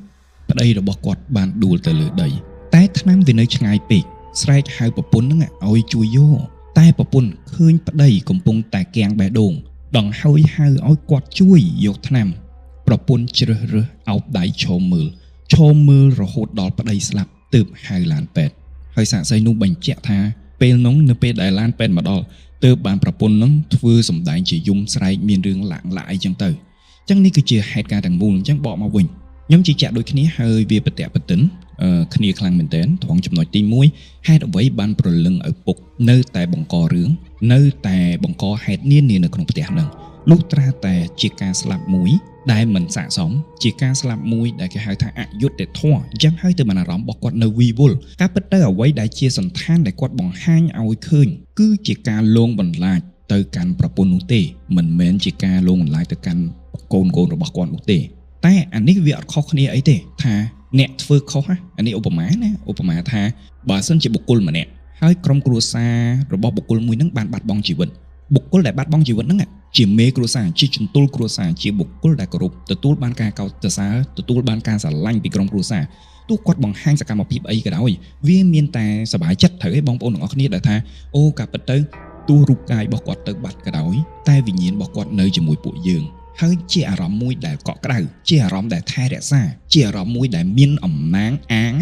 ប្តីរបស់គាត់បានដួលទៅលើដីតែថ្នាំវានៅឆ្ងាយពេកស្រែកហៅប្រពន្ធនឹងឲ្យជួយយកតែប្រពន្ធឃើញប្តីកំពុងតែគាំងបេះដូងដង្ហើយហៅឲ្យគាត់ជួយយកថ្នាំប្រពន្ធជ្រើសរើសអោបដៃឈមមើលរហូតដល់ប្តីស្លាប់ទើបហៅឡានពេទ្យហើយសាក្សីនោះបញ្ជាក់ថាពេលនោះនៅពេលដែលឡានពេទ្យមកដល់ទើបបានប្រពន្ធនឹងធ្វើសម្ដែងជាយំស្រែកមានរឿងឡាក់អីចឹងទៅអញ្ចឹងនេះគឺជាហេតុការណ៍ទាំងមូលអញ្ចឹងបកមកវិញខ្ញុំជឿជាក់ដូចគ្នាហើយវាប្រតិបត្តិគ្នាខ្លាំងមែនទែនត្រង់ចំណុចទី1ហេតុអ្វីបានប្រលឹងឪពុកនៅតែបង្ករឿងនៅតែបង្កហេតុនានានៅក្នុងផ្ទះហ្នឹងលុះត្រាតែជាការស្លាប់មួយដែលមិនស័ក្តិសមជាការស្លាប់មួយដែលគេហៅថាអយុត្តិធម៌អញ្ចឹងហើយទៅបានអារម្មណ៍របស់គាត់នៅវិវល់ការពិតទៅអ្វីដែលជាសន្តានដែលគាត់បង្ហាញឲ្យឃើញគឺជាការលងបន្លាចទៅកាន់ប្រពន្ធនោះទេមិនមែនជាការលងបន្លាចទៅកាន់កូនរបស់គាត់នោះទេតែអានេះវាអត់ខុសគ្នាអីទេថាអ្នកធ្វើខុសអានេះឧបមាថាបើសិនជាបុគ្គលម្នាក់ហើយក្រុមគ្រួសាររបស់បុគ្គលមួយហ្នឹងបានបាត់បង់ជីវិតបុគ្គលដែលបាត់បង់ជីវិតហ្នឹងជាមេគ្រួសារជាជំទល់គ្រួសារជាបុគ្គលដែលគោរពទទួលបានការកោតសរសើរទទួលបានការស្រឡាញ់ពីក្រុមគ្រួសារទោះគាត់បង្ហាញសកម្មភាពអីក៏ដោយវាមានតែសប្បាយចិត្តត្រូវឯងបងប្អូនទាំងអស់គ្នាដែលថាអូការពិតទៅទោះរូបកាយរបស់គាត់ទៅបាត់ក៏ដោយតែវិញ្ញាណរបស់គាត់នៅជាមួយពួកយើងហើយជាអារម្មណ៍មួយដែលកក់ក្ដៅជាអារម្មណ៍ដែលថែរក្សាជាអារម្មណ៍មួយដែលមានអំណាងអាង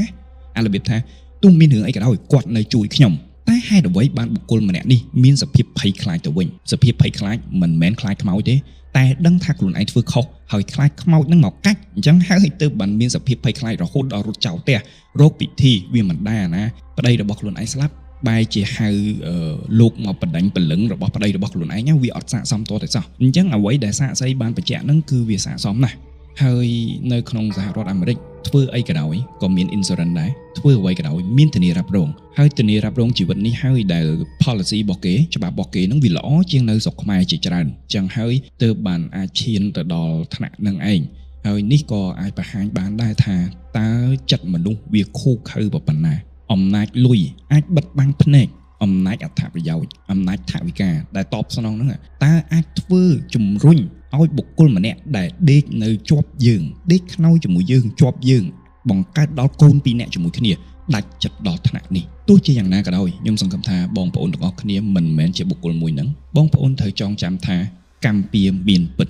អារបៀបថាទោះមានរឿងអីក៏ដោយគាត់នៅជួយខ្ញុំតែហេតុអ្វីបានបុគ្គលម្នាក់នេះមានសភាពភ័យខ្លាចទៅវិញសភាពភ័យខ្លាចមិនមែនខ្លាចខ្មោចទេតែដឹងថាខ្លួនឯងធ្វើខុសហើយខ្លាចខ្មោចនឹងមកកាច់អញ្ចឹងហើយទៅបានមានសភាពភ័យខ្លាចរហូតដល់រត់ចោលផ្ទះរោគពិធីវាមិនដែរណាប្តីរបស់ខ្លួនឯងស្លាប់ បែរជាហៅលោកមកបដិញ្ញពលឹងរបស់ប្តីរបស់ខ្លួនឯងវាអត់ស័ក្តិសមតទៅសោះអញ្ចឹងអ្វីដែលសាកសីបានបញ្ជាក់ហ្នឹងគឺវាស័ក្តិសមណាស់ហើយនៅក្នុងសហរដ្ឋអាមេរិកធ្វើអីក៏ដោយក៏មាន insurance ដែរធ្វើអ្វីក៏ដោយមានធានារ៉ាប់រងហើយធានារ៉ាប់រងជីវិតនេះហើយដែល policy របស់គេច្បាប់របស់គេហ្នឹងវាល្អជាងនៅស្រុកខ្មែរជាច្រើនអញ្ចឹងហើយទើបបានអាចឈានទៅដល់ថ្នាក់នឹងឯងហើយនេះក៏អាចបង្ហាញបានដែរថាតើចិត្តមនុស្សវាខូខើប៉ុណ្ណាអំណាចលុយអាចបិទបាំងភ្នែកអំណាចអត្ថប្រយោជន៍អំណាចថវិកាដែលតបស្នងហ្នឹងតើអាចធ្វើជំរុញឲ្យបុគ្គលម្នាក់ដែលដេកនៅជាប់យើងដេកខ្នើយជាមួយយើងជាប់យើងបង្កើតដល់កូនពីរនាក់ជាមួយគ្នាដាច់ចិត្តដល់ថ្នាក់នេះទោះជាយ៉ាងណាក៏ដោយខ្ញុំសង្ឃឹមថាបងប្អូនទាំងអស់គ្នាមិនមែនជាបុគ្គលមួយហ្នឹងបងប្អូនត្រូវចងចាំថាកម្មពៀមានពិត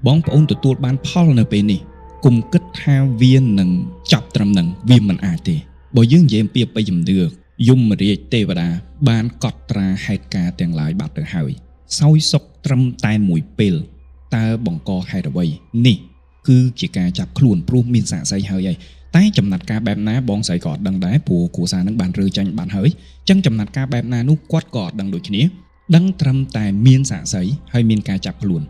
បងប្អូនទទួលបានផលនៅពេលនេះកុំគិតថាវានឹងចាប់ត្រឹមហ្នឹងវាមិនអាចទេបើយើងនិយាយអំពីអបិយជំនឿយមរាជទេវតាបានកត់ត្រាហេតុការណ៍ទាំងឡាយបាត់ទៅហើយសោយសុខត្រឹមតែមួយពេលតើបង្កហេតុអ្វីនេះគឺជាការចាប់ខ្លួនព្រោះមានសាក្សីហើយតែចំណាត់ការបែបណាបងស្រីក៏អត់ដឹងដែរព្រោះគ្រួសារនឹងបានរើចាញ់បានហើយអញ្ចឹងចំណាត់ការបែបណានោះគាត់ក៏អត់ដឹងដូចគ្នាដឹងត្រឹមតែមានសាក្សីហើយមានការចាប់ខ្លួន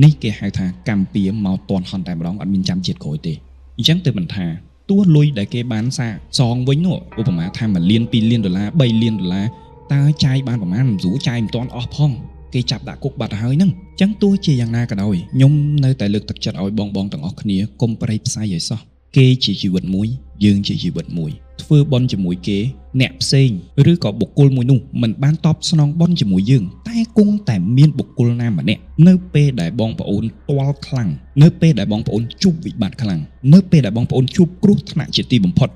នេះគេហៅថាកម្មពៀមកតន់ហន់តែម្ដងអត់មានចាំជាតិក្រោយទេអញ្ចឹងទើបមិនថាទោះលុយដែលគេបានសាកសងវិញនោះឧបមាថា1លាន2លានដុល្លារ3លានដុល្លារតើចាយបានប្រហែលមិនស្រួលចាយមិនទាន់អស់ផងគេចាប់ដាក់គុកបាត់ហើយហ្នឹងអញ្ចឹងទោះជាយ៉ាងណាក៏ដោយខ្ញុំនៅតែលើកទឹកចិត្តឲ្យបងទាំងអស់គ្នាកុំប្រេយផ្សៃឲ្យសោះគេជាជីវិតមួយយើងជាជីវិតមួយធ្វើបន់ជាមួយគេអ្នកផ្សេងឬក៏បុគ្គលមួយនោះមិនបានតបស្នងបន់ជាមួយយើងតែគង់តែមានបុគ្គលណាម្នាក់នៅពេលដែលបងប្អូនទាល់ខ្លាំងនៅពេលដែលបងប្អូនជួបវិបត្តិខ្លាំងនៅពេលដែលបងប្អូនជួបគ្រោះថ្នាក់ជាទីបំផុត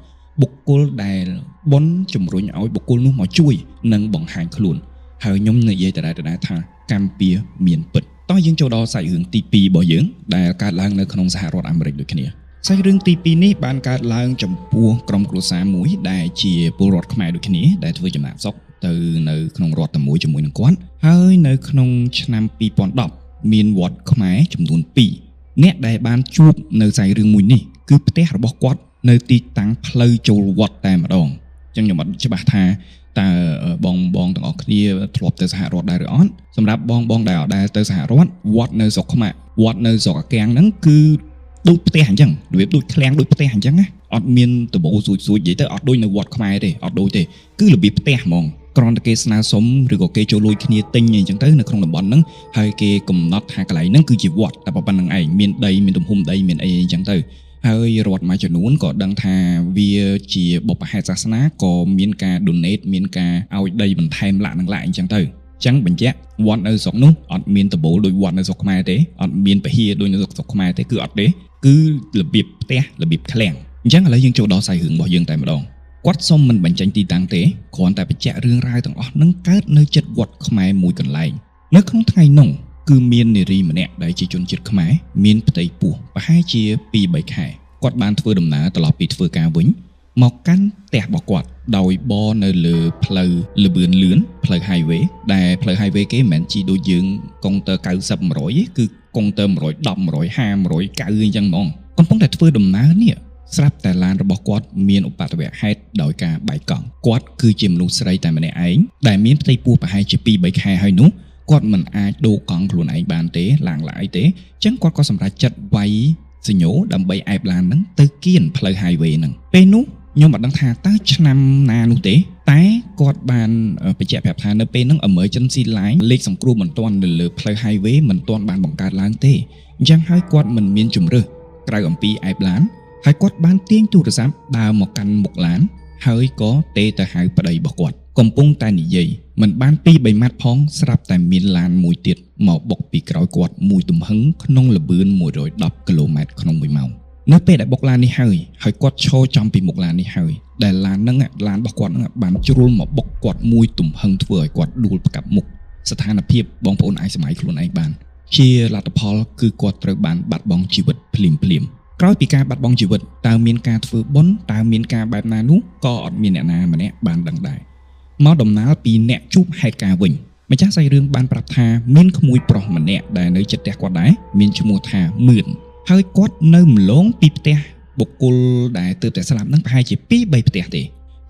បុគ្គលដែលបន់ជំរុញឲ្យបុគ្គលនោះមកជួយនិងបង្ហាញខ្លួនហើយខ្ញុំនិយាយតែថាកម្មពៀមានពិតតោះយើងចូលដល់សាច់រឿងទី2របស់យើងដែលកើតឡើងនៅក្នុងសហរដ្ឋអាមេរិកដូចគ្នាសាច់រឿងទី2នេះបានកើតឡើងចំពោះក្រុមគ្រួសារមួយដែលជាពលរដ្ឋខ្មែរដូចគ្នាដែលធ្វើចំណាកស្រុកទៅនៅក្នុងរដ្ឋតែមួយជាមួយនឹងគាត់ហើយនៅក្នុងឆ្នាំ2010មានវត្តខ្មែរចំនួន2អ្នកដែលបានជួបនៅសាច់រឿងមួយនេះគឺផ្ទះរបស់គាត់នៅទីតាំងផ្លូវចូលវត្តតែម្ដងអញ្ចឹងខ្ញុំអត់ច្បាស់ថាតើបងទាំងអស់គ្នាធ្លាប់ទៅសហរដ្ឋដែរឬអត់សម្រាប់បងដែលអត់ដែរទៅសហរដ្ឋវត្តនៅស្រុកខ្មែរវត្តនៅស្រុកអាកាំងហ្នឹងគឺដូចផ្ទះអញ្ចឹងរបៀបដូចឃ្លាំងដូចផ្ទះអញ្ចឹងណាអត់មានដបូសួចនិយាយទៅអត់ដូចនៅវត្តខ្មែរទេអត់ដូចទេគឺរបៀបផ្ទះហ្មងគ្រាន់តែគេស្នើសុំឬក៏គេចូលលួចគ្នាទិញអញ្ចឹងទៅនៅក្នុងតំបន់ហ្នឹងហើយគេកំណត់ថាកន្លែងហ្នឹងគឺជាវត្តតែប៉ុណ្្នឹងឯងមានដីមានទំហំដីមានអីអញ្ចឹងទៅហើយរដ្ឋមួយចំនួនក៏ដឹងថាវាជាបុព្វហេតុសាសនាក៏មានការ donate មានការឲ្យដីបន្ថែមឡាក់អញ្ចឹងទៅអញ្ចឹងបញ្ជាក់វត្តនៅស្រុកនោះអត់មានដបូលដូចវត្តនៅស្រុកខ្មែរទេអត់មានពហិយដូចនៅស្រុកខ្មែរទេគឺអត់ទេគឺរបៀបផ្ទះរបៀបឃ្លាំងអញ្ចឹងឥឡូវយើងចូលដល់សាច់រឿងរបស់យើងតែម្ដងគាត់សុំមិនបញ្ចេញទីតាំងទេគ្រាន់តែបញ្ជាក់រឿងរ៉ាវទាំងអស់នឹងកើតនៅជិតវត្តខ្មែរមួយកន្លែងនៅក្នុងថ្ងៃនោះគឺមាននារីម្នាក់ដែលជាជនជាតិខ្មែរមានផ្ទៃពោះប្រហែលជា 2-3 ខែគាត់បានធ្វើដំណើរត្រឡប់ពីធ្វើការវិញមកកាន់ផ្ទះរបស់គាត់ដោយបរនៅលើផ្លូវលឿនលឿនផ្លូវ highway ដែលផ្លូវ highway គេមិនមែនជីដូចយើងកុងទ័រ90 100ទេគឺកុងទ័រ110 150 190អញ្ចឹងហ្មងកំពុងតែធ្វើដំណើរនេះស្រាប់តែឡានរបស់គាត់មានឧបទ្ទវហេតុដោយការបែកកង់គាត់គឺជាមនុស្សស្រីតែម្នាក់ឯងដែលមានផ្ទៃពោះប្រហែលជា 2-3 ខែហើយនោះគាត់មិនអាចដូរកង់ខ្លួនឯងបានទេឡើងឡើយទេអញ្ចឹងគាត់ក៏សម្រេចចិត្តវាយសញ្ញោដើម្បីអែបឡានហ្នឹងទៅគៀនផ្លូវ highway ហ្នឹងពេលនោះខ្ញុំមិនដឹងថាតើឆ្នាំណានោះទេតែគាត់បានបញ្ជាក់ប្រាប់ថានៅពេលហ្នឹង emergency line លេខសង្គ្រោះមិនទាន់នៅលើផ្លូវ highway មិនទាន់បានបង្កើតឡើងទេអញ្ចឹងហើយគាត់មិនមានជំរើសក្រៅអំពីអែបឡានហើយគាត់បានទាញទូរស័ព្ទដើរមកកាន់មុខឡានហើយក៏ទេទៅហៅប្តីរបស់គាត់កំពុងតែនិយាយមិនបាន 2-3 ម៉ាត់ផងស្រាប់តែមានឡានមួយទៀតមកបុកពីក្រោយគាត់មួយទំហឹងក្នុងល្បឿន110គីឡូម៉ែត្រក្នុង1ម៉ោងនៅពេលដែលបុកឡាននេះហើយគាត់ឈរចំពីមុខឡាននេះហើយដែលឡានហ្នឹងឡានរបស់គាត់ហ្នឹងបានជ្រុលមកបុកគាត់មួយទំហឹងធ្វើឲ្យគាត់ដួលផ្កាប់មុខស្ថានភាពបងប្អូនអាចសម័យខ្លួនឯងបានជាលទ្ធផលគឺគាត់ត្រូវបានបាត់បង់ជីវិតភ្លាមក្រោយពីការបាត់បង់ជីវិតតើមានការធ្វើបុណ្យតើមានការបែបណានោះក៏អត់មានអ្នកណាម្នាក់បានដឹងដែរមកដំណើរពីអ្នកជួបហេតុការណ៍វិញម្ចាស់សាច់រឿងបានប្រាប់ថាមានក្មួយប្រុសម្នាក់ដែលនៅជិតផ្ទះគាត់ដែរមានឈ្មោះថាមឿនហើយគាត់នៅម្លងពីផ្ទះបុគ្គលដែលទើបតែស្លាប់ហ្នឹងប្រហែលជា 2-3 ផ្ទះទេ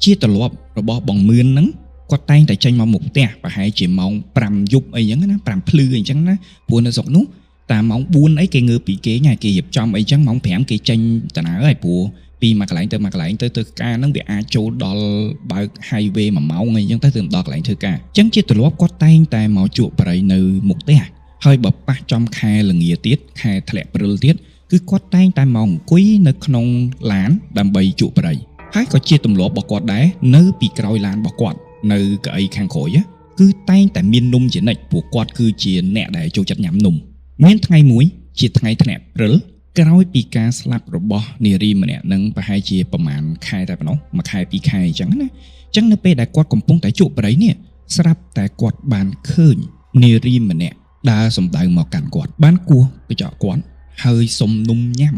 ជាទម្លាប់របស់បងមឿនហ្នឹង គាត់តែងតែចេញមកមុខផ្ទះប្រហែលជាម៉ោង5យប់អីចឹងណា5ភ្លឺអីចឹងណាព្រោះនៅស្រុកនោះតាមម៉ោង4អីគេងើបពីគេញ៉ាគេរៀបចំអីចឹងម៉ោង5គេចេញដំណើរហើយព្រោះពីមួយកន្លែងទៅមួយកន្លែងទៅការហ្នឹងវាអាចចូលដល់បើក highway 1ម៉ោងអីចឹងទៅដល់កន្លែងធ្វើការអញ្ចឹងជាទម្លាប់គាត់តែងតែមកជក់បរិយនៅមុខផ្ទះហើយបើប៉ះចំខែល្ងាទៀតខែធ្លាក់ព្រិលទៀតគឺគាត់តែងតែមកអង្គុយនៅក្នុងឡានដើម្បីជក់បរិយហើយក៏ជាទម្លាប់របស់គាត់ដែរនៅពីក្រោយឡានរបស់គាត់នៅកៅអីខាងក្រោយគឺតែងតែមាននំជានិច្ចព្រោះគាត់គឺជាអ្នកដែលចូលចិត្តញ៉ាំនំមានថ្ងៃមួយជាថ្ងៃធ្លាក់ព្រិលក្រោយពីការស្លាប់របស់នារីម្នាក់នឹងប្រហែលជាប្រហែលខែតែប៉ុណ្ណោះមួយខែពីរខែអញ្ចឹងណាអញ្ចឹងនៅពេលដែលគាត់កំពុងតែជក់បរិយនេះស្រាប់តែគាត់បានឃើញនារីម្នាក់ដើរសំដៅមកកាន់គាត់បានគោះកញ្ចក់គាត់ហើយសុំនំញ៉ាំ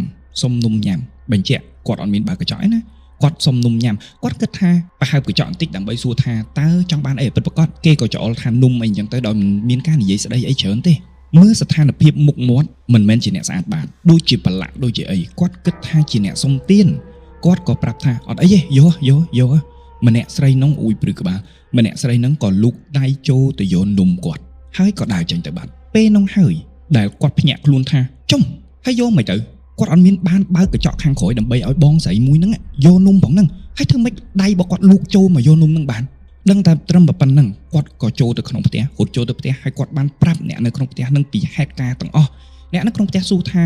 បញ្ជាក់គាត់អត់មានបើកកញ្ចក់ឯណាគាត់សុំនំញ៉ាំគាត់គិតថាប្រហែលកញ្ចក់បន្តិចដើម្បីសួរថាតើចង់បានអីពិតប្រាកដគេក៏ច្អល់ថានំអីអញ្ចឹងទៅដោយមិនមានការនិយាយស្ដីអីច្រើនទេមើលស្ថានភាពមុខមាត់មិនមែនជាអ្នកស្អាតបានដូចជាប្រឡាក់ដូចជាអីគាត់គិតថាជាអ្នកសុំទានគាត់ក៏ប្រាប់ថាអត់អីទេយកម្នាក់ស្រីនោះអ៊ូយព្រឺក្បាលម្នាក់ស្រីនោះក៏លូកដៃចូលទៅយកនំគាត់ហើយក៏ដើរចេញទៅបាត់ពេលនោះហើយដែលគាត់ភ្ញាក់ខ្លួនថាចុំហើយយកមិនទៅគាត់អត់មានបានបើកកញ្ចក់ខាងក្រោយដើម្បីឲ្យបងស្រីមួយហ្នឹងយកនំផងហ្នឹងហើយធ្វើម៉េចដៃរបស់គាត់លូកចូលមកយកនំហ្នឹងបានដឹងតែត្រឹមប៉ុណ្្នឹងគាត់ក៏ចូលទៅក្នុងផ្ទះរត់ចូលទៅផ្ទះហើយគាត់បានប្រាប់អ្នកនៅក្នុងផ្ទះហ្នឹងពីហេតុការណ៍ទាំងអស់អ្នកនៅក្នុងផ្ទះសួរថា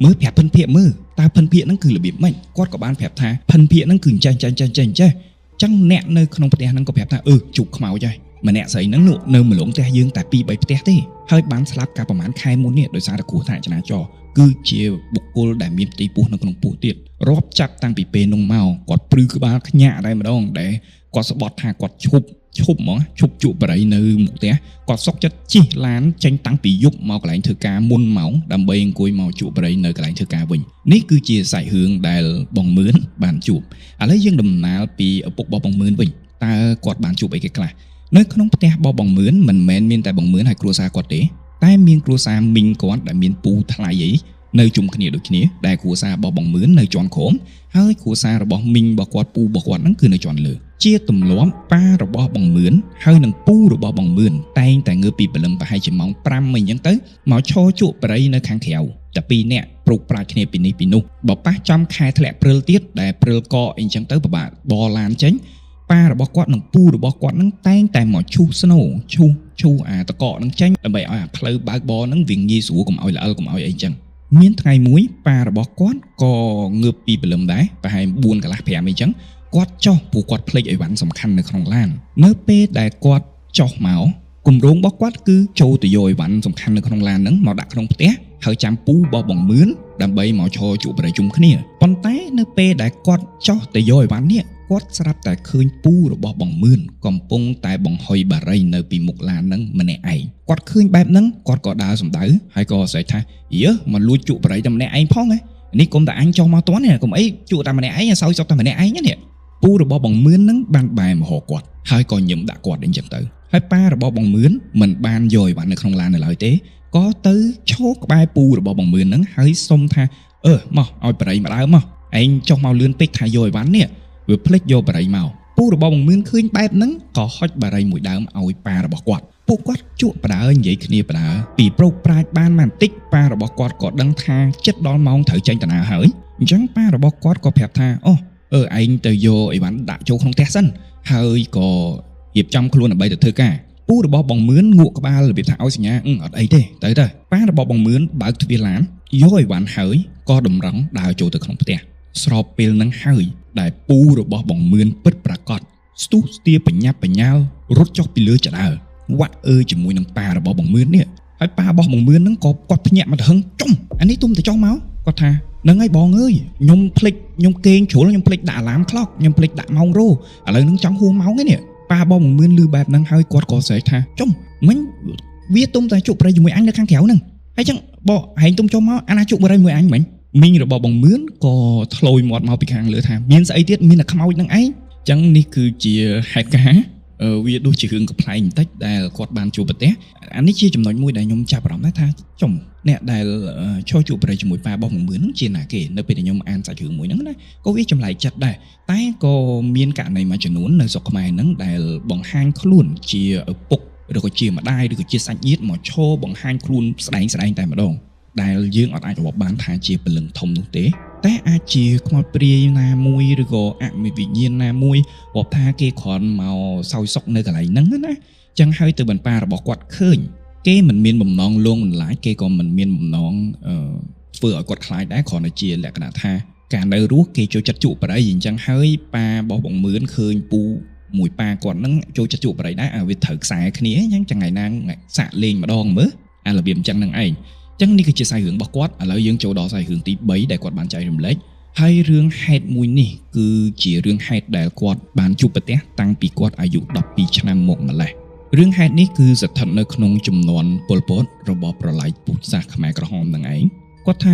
មើលប្រាប់ភិនភាកមើលតើភិនភាកហ្នឹងគឺរបៀបម៉េចគាត់ក៏បានប្រាប់ថាភិនភាកហ្នឹងគឺចេះចឹងអ្នកនៅក្នុងផ្ទះហ្នឹងក៏ប្រាប់ថាជុកខ្មោចហើយម្នាក់ស្រីហ្នឹងនៅម្លងផ្ទះយើងតែ 2-3 ផ្ទះទេហើយបានស្លាប់កាលប្រហែលខែមុននេះដោយសារតែគ្រោះថ្នាក់ចរាចរណ៍គឺជាបុគ្គលដែលមានផ្ទៃពោះនៅក្នុងពោះទៀតរាប់ចាប់តាំងពីពេលនោះមកគាត់ព្រឺក្បាលខ្ញាក់តែម្ដងដែលគាត់ស្បត់ថាគាត់ឈប់ហ្មងឈប់ជក់បរិយនៅមុខផ្ទះគាត់សុកចិត្តជិះឡានចេញតាំងពីយប់មកកន្លែងធ្វើការមុនម៉ោងដើម្បីអង្គុយមកជក់បរិយនៅកន្លែងធ្វើការវិញនេះគឺជាសាច់រឿងដែលបងមឿនបានជួបឥឡូវយើងដំណើរពីឪពុករបស់បងមឿនវិញតើគាត់បានជួបអីគេខ្លះនៅក្នុងផ្ទះរបស់បងមឿនមិនមែនមានតែបងមឿនហើយគ្រួសារគាត់ទេតែមានគ្រួសារមីងគាត់ដែលមានពូថ្លៃអីនៅជុំគ្នាដូចគ្នាដែលគ្រួសាររបស់បងមឿននៅជាន់ក្រោមហើយគ្រួសាររបស់មីងរបស់គាត់ពូរបស់គាត់ហ្នឹងគឺនៅជាន់លើជាទម្លាប់ប៉ារបស់បងមឿនហើយនឹងពូរបស់បងមឿនតែងតែងើបពីព្រលឹមប្រហែលជាម៉ោង5អីចឹងទៅមកឈរជក់បរិយនៅខាងក្រៅតែពីរនាក់ប្រុកប្រាជ្ញគ្នាពីនេះពីនោះបើប៉ះចំខែធ្លាក់ព្រិលទៀតដែលព្រិលកអីចឹងទៅពិបាកបឡានចេញប៉ារបស់គាត់និងពូរបស់គាត់នឹងតែងតែមកឈូសស្នូឈូសអាតកកនឹងចេញដើម្បីឲ្យអាផ្លូវបើកបរនឹងវាងាយស្រួលកុំឲ្យល្អិលកុំឲ្យអីចឹងមានថ្ងៃមួយប៉ារបស់គាត់ក៏ងើបពីព្រលឹមដែរប្រហែល4កន្លះ5អីចឹងគាត់ចុះព្រោះគាត់ភ្លេចអីវ៉ាន់សំខាន់នៅក្នុងឡាននៅពេលដែលគាត់ចុះមកគម្រោងរបស់គាត់គឺចូលទៅយកអីវ៉ាន់សំខាន់នៅក្នុងឡានហ្នឹងមកដាក់ក្នុងផ្ទះហើយចាំពូរបស់បងមឿនដើម្បីមកឈរជួបបរិយជុំគ្នាប៉ុន្តែនៅពេលដែលគាត់ចុះទៅយកអីវ៉ាន់នេះគាត់ស្រាប់តែឃើញពូរបស់បងមឿនកំពុងតែបង្ហុយបារីនៅពីមុខឡានហ្នឹងម្នាក់ឯងគាត់ឃើញបែបហ្នឹងគាត់ក៏ដើរសំដៅហើយក៏ស្រែកថាមកលួចជក់បារីតែម្នាក់ឯងផងនេះកុំតែអញចុះមកតន់នេះកុំអីជក់តែម្នាក់ឯងឲ្យសោយសុកតែម្នាក់ឯងនេះពូរបស់បងមឿនហ្នឹងបានបែរមករកគាត់ហើយក៏ញឹមដាក់គាត់អញ្ចឹងទៅហើយប៉ារបស់បងមឿនមិនបានយកអីវ៉ាន់នៅក្នុងឡាននៅឡើយទេក៏ទៅឈរក្បែរពូរបស់បងមឿនហ្នឹងហើយសុំថាមកឲ្យបារីម្ដងមកឯងចុះមកលឿនពេកថាយកអីវ៉ាន់នេះវាភ្លេចយកបារីមកពូរបស់បងមឿនឃើញបែបហ្នឹងក៏ហុចបារីមួយដើមឲ្យប៉ារបស់គាត់ពួកគាត់ជក់បដើនិយាយគ្នាបដើពីប្រុកប្រាជ្ញបានបន្តិចប៉ារបស់គាត់ក៏ដឹងថាចិត្តដល់ម៉ោងត្រូវចេញដំណើរហើយអញ្ចឹងប៉ារបស់គាត់ក៏ប្រាប់ថាឯងទៅយកអីវ៉ាន់ដាក់ចូលក្នុងផ្ទះសិនហើយក៏រៀបចំខ្លួនដើម្បីទៅធ្វើការពូរបស់បងមឿនងក់ក្បាលរបៀបថាឲ្យសញ្ញាអត់អីទេទៅប៉ារបស់បងមឿនបើកទ្វារឡានយកអីវ៉ាន់ហើយក៏តម្រង់ដើរចូលទៅក្នុងផ្ទះស្របពេលហ្នឹងហើយដែលពូរបស់បងមឿនពិតប្រាកដស្ទុះស្ទាបញ្ញាប់បញ្ញាល់រត់ចុះពីលើចដើវាក់ជាមួយនឹងប៉ារបស់បងមឿននេះហើយប៉ារបស់បងមឿនហ្នឹងក៏គាត់ភ្ញាក់មកទៅហឹងចុំអានេះទុំទៅចុះមកគាត់ថាហ្នឹងហើយបងអើយខ្ញុំភ្លេចខ្ញុំគេងជ្រុលខ្ញុំភ្លេចដាក់អាឡាម clock ខ្ញុំភ្លេចដាក់ម៉ោងរោឥឡូវហ្នឹងចង់ហួសម៉ោងឯនេះប៉ារបស់បងមឿនឮបែបហ្នឹងហើយគាត់ក៏ស្រែកថាចុំមិញវាទុំតែជក់បរិយជាមួយអញនៅខាងក្រៅហ្នឹងហើយចឹងបកហែងទុំចុះមកអាណាជក់បរិយមួយអញមិញមីងរបស់បងមឿនក៏ធ្លោយមាត់មកពីខាងលើថាមានស្អីទៀតមានតែខ្មោចនឹងឯងចឹងនេះគឺជាហេតុការណ៍ វាដូចជារឿងកំ pl ែងបន្តិចដែលគាត់បានជួបប្រទេសអានេះជាចំណុចមួយដែលខ្ញុំចាប់អារម្មណ៍ដែរថាចុំអ្នកដែលឈរជួបប្រទេសជាមួយប៉ារបស់10000ហ្នឹងជាណាគេនៅពេលដែលខ្ញុំអានសាច់រឿងមួយហ្នឹងណាក៏វាចម្លែកចិត្តដែរតែក៏មានករណីមួយចំនួននៅស្រុកខ្មែរហ្នឹងដែលបង្ហាញខ្លួនជាឪពុកឬក៏ជាម្ដាយឬក៏ជាសាច់ញាតិមកឈរបង្ហាញខ្លួនស្ដែងតែម្ដងដែលយើងអត់អាចរាប់បានថាជាពលឹងធំនោះទេតែអាចជាខ្មោចព្រាយណាមួយឬក៏អវិញ្ញាណណាមួយរាប់ថាគេគ្រាន់មកសោយសុកនៅកន្លែងហ្នឹងណាចឹងហើយទៅបានប៉ារបស់គាត់ឃើញគេមិនមានបំណងលងបន្លាចគេក៏មិនមានបំណងធ្វើឲ្យគាត់ខ្លាចដែរគ្រាន់តែជាលក្ខណៈថាការនៅរស់គេចូលចិត្តជក់បរិយអញ្ចឹងហើយប៉ារបស់បងមឿនឃើញពូមួយប៉ាគាត់ហ្នឹងចូលចិត្តជក់បរិយដែរវាត្រូវខ្សែគ្នាអញ្ចឹងថ្ងៃណាសាក់លេងម្ដងមើលអារបៀបអញ្ចឹងហ្នឹងឯងចឹងនេះគឺជាសាច់រឿងរបស់គាត់ឥឡូវយើងចូលដល់សាច់រឿងទី3ដែលគាត់បានចែករំលែកហើយរឿងហេតុមួយនេះគឺជារឿងហេតុដែលគាត់បានជួបប្រទះតាំងពីគាត់អាយុ12ឆ្នាំមកម្លេះរឿងហេតុនេះគឺស្ថិតនៅក្នុងជំនាន់ប៉ុលពតរបបប្រល័យពូជសាសន៍ខ្មែរក្រហមនឹងឯងគាត់ថា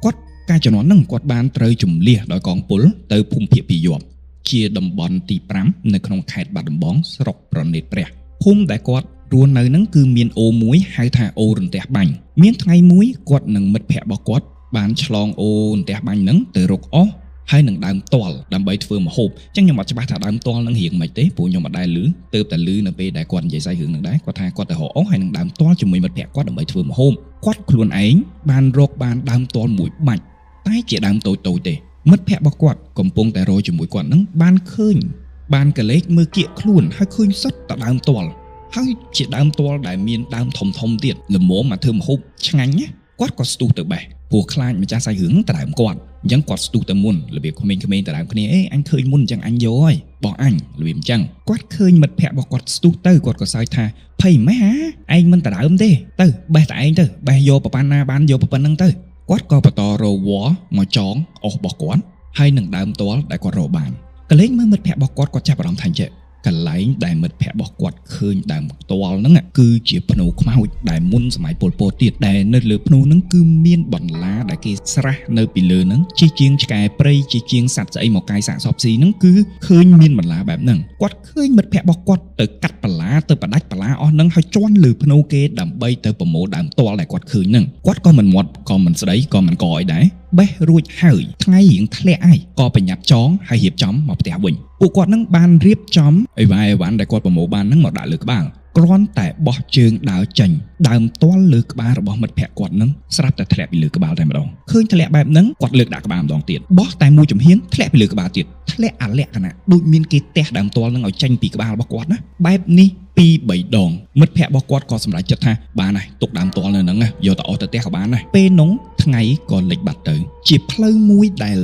គាត់កាលជំនាន់ហ្នឹងគាត់បានត្រូវជំលះដោយកងពលទៅភូមិភាគពីយប់ជាតំបន់ទី5នៅក្នុងខេត្តបាត់ដំបងស្រុកប្រណិតព្រះភូមិដែលគាត់រស់នៅហ្នឹងគឺមានអូមួយហៅថាអូរន្ទះបាញ់មានថ្ងៃមួយគាត់និងមិត្តភ័ក្តិរបស់គាត់បានឆ្លងអូរន្ទះបាញ់ហ្នឹងទៅរកអស់ហើយនឹងដើមទាល់ដើម្បីធ្វើម្ហូបអញ្ចឹងខ្ញុំអត់ច្បាស់ថាដើមទាល់ហ្នឹងរៀងមិនទេព្រោះខ្ញុំអត់ដែលឮទៅតែឮនៅពេលដែលគាត់និយាយស្អីរឿងហ្នឹងដែរគាត់ថាគាត់ទៅរកអស់ហើយនឹងដើមទាល់ជាមួយមិត្តភ័ក្តិគាត់ដើម្បីធ្វើម្ហូបគាត់ខ្លួនឯងបានរកបានដើមទាល់មួយបាច់តែជាដើមតូចទេមិត្តភ័ក្តិរបស់គាត់កំពុងតែរកជាមួយគាត់ហ្នឹងបានឃើញបានកលេចមើលគៀកខ្លួនហើយឃើញសុទ្ធតែដើមទាល់ហើយជាដើមទាល់ដែលមានដើមធំទៀតល្មមមកធ្វើម្ហូបឆ្ងាញ់ណាគាត់ក៏ស្ទុះទៅបេះព្រោះខ្លាចម្ចាស់សាច់រឿងតដើមគាត់អញ្ចឹងគាត់ស្ទុះទៅមុនរបៀបក្មេងៗតដើមគ្នាអញឃើញមុនអញ្ចឹងអញយកហើយបងអញរបៀបអញ្ចឹងគាត់ឃើញមិត្តភ័ក្តិរបស់គាត់ស្ទុះទៅគាត់ក៏សើចថាភ័យម៉េះហ่าឯងមិនតដើមទេទៅបេះតែឯងទៅបេះយកប្រប៉ាណាបានយកប្រប៉ុណ្្នឹងទៅគាត់ក៏បន្តរវល់មកចងអស់របស់គាត់ហើយនឹងដើមទាល់ដែលគាត់រកបានកលេចមើលមិត្តភ័ក្តិរបស់គាត់ចាប់អារម្មណ៍ថាចេះកន្លែងដែលមិត្តភ័ក្តិរបស់គាត់ឃើញដើមផ្ទាល់ហ្នឹងគឺជាភ្នូខ្មោចដែលមុនសម័យប៉ុលពតទៀតដែលនៅលើភ្នូហ្នឹងគឺមានបន្លាដែលគេស្រះនៅពីលើហ្នឹងជាជាងឆ្កែព្រៃជាជាងសត្វស្អីមកកាយសាកសពស៊ីហ្នឹងគឺឃើញមានបន្លាបែបហ្នឹងគាត់ឃើញមិត្តភ័ក្តិរបស់គាត់ទៅកាត់បន្លាទៅបដាច់បន្លាអស់ហ្នឹងហើយជន់លើភ្នូគេដើម្បីទៅប្រមូលដើមទាល់ដែលគាត់ឃើញហ្នឹងគាត់ក៏មិនមាត់ក៏មិនស្ដីក៏មិនកអីដែរបេះរួចហើយថ្ងៃរៀងធ្លាក់ហើយក៏ប្រញាប់ចងហើយរៀបចំមកផ្ទះវិញពួកគាត់នឹងបានរៀបចំអីវ៉ាន់ដែលគាត់ប្រមូលបាននឹងមកដាក់លើក្បាលគ្រាន់តែបោះជើងដើរចេញដើមទាល់លើក្បាលរបស់មិត្តភ័ក្តិគាត់នឹងស្រាប់តែធ្លាក់ពីលើក្បាលតែម្ដងឃើញធ្លាក់បែបហ្នឹងគាត់លើកដាក់ក្បាលម្ដងទៀតបោះតែមួយជំហានធ្លាក់ពីលើក្បាលទៀតធ្លាក់អាលក្ខណៈដូចមានគេទះដើមទាល់នឹងឲ្យចេញពីក្បាលរបស់គាត់ណាបែបនេះ2-3 ដងមិត្តភ័ក្តិរបស់គាត់ក៏សម្រេចចិត្តថាបានហើយទុកដើមទាល់នៅហ្នឹងយកទៅអស់ទៅផ្ទះក៏បានដែរពេលនោះថ្ងៃក៏លិចបាត់ទៅជាផ្លូវមួយដែល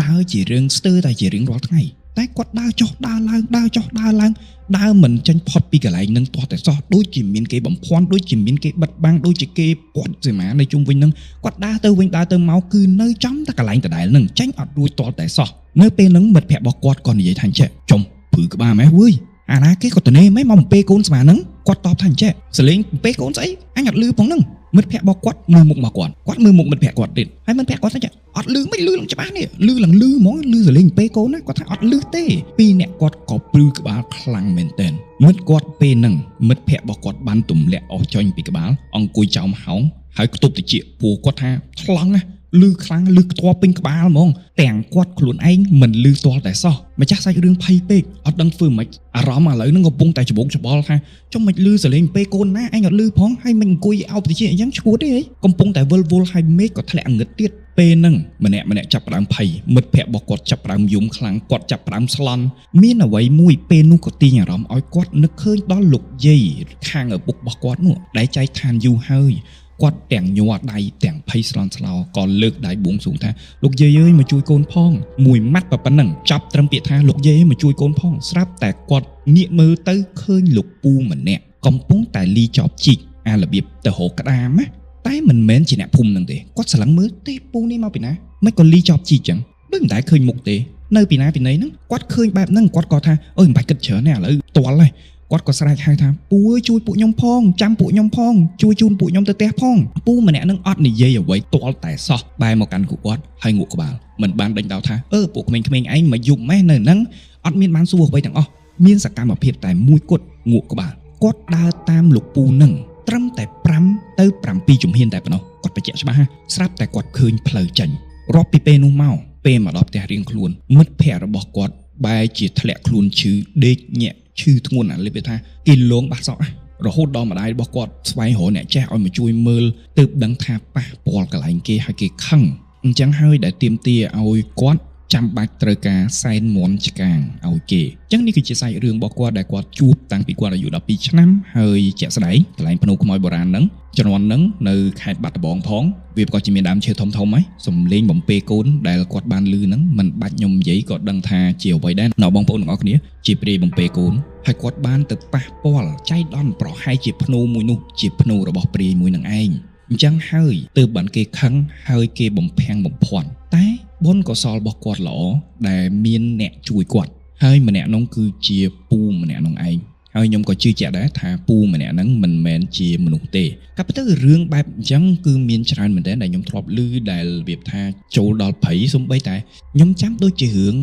ដើរជារឿងស្ទើរតែជារៀងរាល់ថ្ងៃតែគាត់ដើរចុះដើរឡើងដើរចុះដើរឡើងដើរមិនចេញផុតពីកន្លែងហ្នឹងទាស់តែសោះដូចជាមានគេបំភាន់ដូចជាមានគេបិទបាំងដូចជាគេពាត់សេមានៅជុំវិញហ្នឹងគាត់ដើរទៅវិញដើរទៅមកគឺនៅចំតែកន្លែងដដែលហ្នឹងចេញអត់រួចទាល់តែសោះនៅពេលហ្នឹងមិត្តភ័ក្តិរបស់គាត់ក៏និយាយថាចេះចំព្រឺក្បាលម៉េះវើយអាណាគេក៏ទៅនេម៉េះមកបំពេកូនស្មាហ្នឹងគាត់តបថាចេះសលេងបំពេកូនស្អីអញអត់លឺផងហ្នឹងមិត្តភ័ក្តិរបស់គាត់មើលមុខមកគាត់មើលមុខមិត្តភ័ក្តិគាត់ទៀតហើយមិត្តភ័ក្តិគាត់ថាអត់លឺមិនលឺឡើងច្បាស់នេះលឺឡើងលឺហ្មងលឺសលេងពេកូនណាគាត់ថាអត់លឺទេពីរអ្នកគាត់ក៏ព្រឺក្បាលខ្លាំងមែនទែនមិត្តគាត់ពេលហ្នឹងមិត្តភ័ក្តិរបស់គាត់បានទម្លាក់អស់ចេញពីក្បាលអង្គុយចោមហោងហើយខ្ទប់តិចព្រោះគាត់ថាថ្លង់ណាលឺខ្លាំងលឺខ្ទាស់ពេញក្បាលហ្មងទាំងគាត់ខ្លួនឯងមិនលឺទាល់តែសោះម្ចាស់សាច់រឿងភ័យពេកអត់ដឹងធ្វើម៉េចអារម្មណ៍ឥឡូវហ្នឹងកំពុងតែច្បងច្បល់ថាចុះមិនលឺសលេងពេកូនណាអញអត់លឺផងហើយមិនអង្គុយអោបតិចអញ្ចឹងឈួតទេកំពុងតែវល់ហើយមេឃក៏ធ្លាក់ងឹតទៀតពេលហ្នឹងម្នាក់ចាប់ផ្ដើមភ័យមិត្តភ័ក្តិរបស់គាត់ចាប់ផ្ដើមយំខ្លាំងគាត់ចាប់ផ្ដើមស្លន់មានអ្វីមួយពេលនោះក៏ទាញអារម្មណ៍ឲ្យគាត់នឹកឃើញដល់លោកយាយខាងឪពុករបស់គាត់នោះដែលចែកឋានយូរហើយគាត់ទាំងញ័រដៃទាំងភ័យស្លន់ស្លោក៏លើកដៃបួងសួងថាលោកយាយអើយមកជួយកូនផងមួយម៉ាត់ប៉ុណ្ណឹងចាប់ត្រឹមពាក្យថាលោកយាយមកជួយកូនផងស្រាប់តែគាត់ងាកមើលទៅឃើញលោកពូម្នាក់កំពុងតែលីចប់ជីកអារបៀបទៅរកក្តាមណាតែមិនមែនជាអ្នកភូមិនឹងទេគាត់ស្រឡឹងមើលទេពូនេះមកពីណាមិនក៏លីចប់ជីកចឹងដូចមិនដែលឃើញមុខទេនៅពីណាពីណីហ្នឹងគាត់ឃើញបែបហ្នឹងគាត់ក៏ថាអើយមិនបាច់គិតច្រើនទេឥឡូវទាល់ហើយគាត់ក៏ស្រែកហៅថាពូអើយជួយពួកខ្ញុំផងចាំពួកខ្ញុំផងជួយជូនពួកខ្ញុំទៅផ្ទះផងពូម្នាក់នឹងអត់និយាយអ្វីទាល់តែសោះបែរមកកាន់គូគាត់ហើយងក់ក្បាលមិនបានដេញដោលថាពួកក្មេងៗឯងមកយប់ម៉េះនៅហ្នឹងអត់មានបានសួរអ្វីទាំងអស់ មានសកម្មភាពតែមួយគត់ងក់ក្បាលគាត់ដើរតាមលោកពូនឹងត្រឹមតែ5ទៅ7ជំហានតែប៉ុណ្ណោះគាត់បញ្ជាក់ច្បាស់ស្រាប់តែគាត់ឃើញផ្លូវចេញរាប់ពីពេលនោះមកពេលមកដល់ផ្ទះរៀងខ្លួនមិត្តភ័ក្តិរបស់គាត់បែរជាធ្លាក់ខ្លួនឈឺដេកញាក់ឈឺធ្ងន់អាលិបថាគេលងបាត់សក់រហូតដល់ម្ដាយរបស់គាត់ស្វែងរកអ្នកចេះឲ្យមកជួយមើលទើបដឹងថាប៉ះពាល់កន្លែងគេហើយគេខឹងអញ្ចឹងហើយដែលទាមទារឲ្យគាត់ចាំបាច់ត្រូវការសែនមន់ឆ្កាងឲ្យគេអញ្ចឹងនេះគឺជាសាច់រឿងរបស់គាត់ដែលគាត់ជួបតាំងពីគាត់អាយុ12ឆ្នាំហើយជាក់ស្ដែងកន្លែងភ្នៅខ្មោចបុរាណហ្នឹងជំនាន់ហ្នឹងនៅខេត្តបាត់ដំបងផងវាក៏ជាមានដើមឈើធំៗហើយសំលេងបំពេកូនដែលគាត់បានឮហ្នឹងមិនបាច់ខ្ញុំនិយាយក៏ដឹងថាជាអ្វីដែរណ៎បងប្អូនទាំងអស់គ្នាជាព្រាយបំពេកូនហើយគាត់បានទៅប៉ះពាល់ចៃដន្យប្រហែលជាភ្នូមួយនោះជាភ្នូរបស់ព្រាយមួយនឹងឯងអញ្ចឹងហើយទើបបានគេខឹងហើយគេបំភាំងបំភាន់តែបុណ្យកុសលរបស់គាត់ល្អដែលមានអ្នកជួយគាត់ហើយម្នាក់នោះគឺជាពូម្នាក់នោះឯងហើយខ្ញុំក៏ជឿជាក់ដែរថាពូម្នាក់ហ្នឹងមិនមែនជាមនុស្សទេក៏ប៉ុន្តែរឿងបែបអញ្ចឹងគឺមានច្រើនមែនទែនដែលខ្ញុំធ្លាប់ឮដែលរបៀបថាចូលដល់ព្រៃសូម្បីតែខ្ញុំចាំដូចជារឿង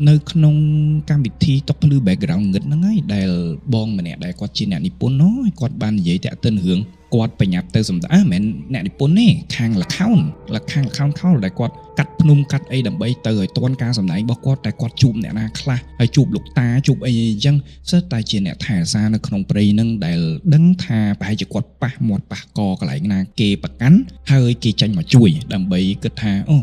នៅក្នុងកម្មវិធីតុកភ្លឺ background ងឹតហ្នឹងហើយដែលបងម្នាក់ដែលគាត់ជាអ្នកនិពន្ធនោះគាត់បាននិយាយតាក់ទិនរឿងគាត់បញ្ញាប់ទៅសម្ដែងមិនមែនអ្នកនិពន្ធទេខាងលខោនខោលដែលគាត់កាត់ភ្នំកាត់អីដើម្បីទៅឲ្យទាន់ការសម្ដែងរបស់គាត់តែគាត់ជួបអ្នកណាខ្លះហើយជួបលោកតាជួបអីអញ្ចឹងសិតតែជាអ្នកថែរក្សានៅក្នុងព្រៃហ្នឹងដែលដឹងថាប្រហែលជាគាត់ប៉ះមាត់ប៉ះកកន្លែងណាគេប្រកាន់ហើយគេចាញ់មកជួយដើម្បីគិតថាអូ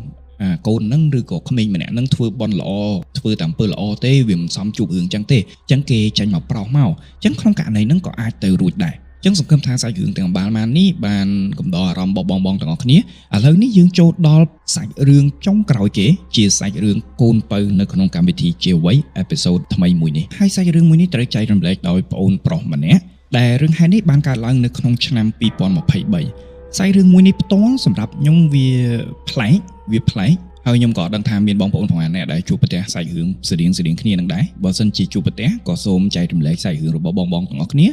កូនហ្នឹងឬក៏ក្មេងម្នាក់ហ្នឹងធ្វើបន់ល្អធ្វើតាមអំពើល្អទេវាមិនសមជួបរឿងអញ្ចឹងទេអញ្ចឹងគេចាញ់មកប្រោសមកអញ្ចឹងក្នុងករណីហ្នឹងក៏អាចទៅរួចដែរចឹងសង្ឃឹមថាសាច់រឿងទាំងបាននេះបានកំដរអារម្មណ៍បងទាំងអស់គ្នាឥឡូវនេះយើងចូលដល់សាច់រឿងចុងក្រោយគេជាសាច់រឿងកូនពៅនៅក្នុងកម្មវិធីជាអ្វីអេពីសូតថ្មីមួយនេះហើយសាច់រឿងមួយនេះត្រូវចែករំលែកដោយប្អូនប្រុសម្នាក់ដែលរឿងហេតុនេះបានកើតឡើងនៅក្នុងឆ្នាំ2023សាច់រឿងមួយនេះផ្ទាល់សម្រាប់ខ្ញុំវាប្លែកហើយខ្ញុំក៏ដឹងថាមានបងប្អូនផងអ្នកដែលជួបប្រទះសាច់រឿងស្រៀងគ្នានឹងដែរបើសិនជាជួបប្រទះក៏សូមចែករំលែកសាច់រឿងរបស់បងទាំងអស់គ្នា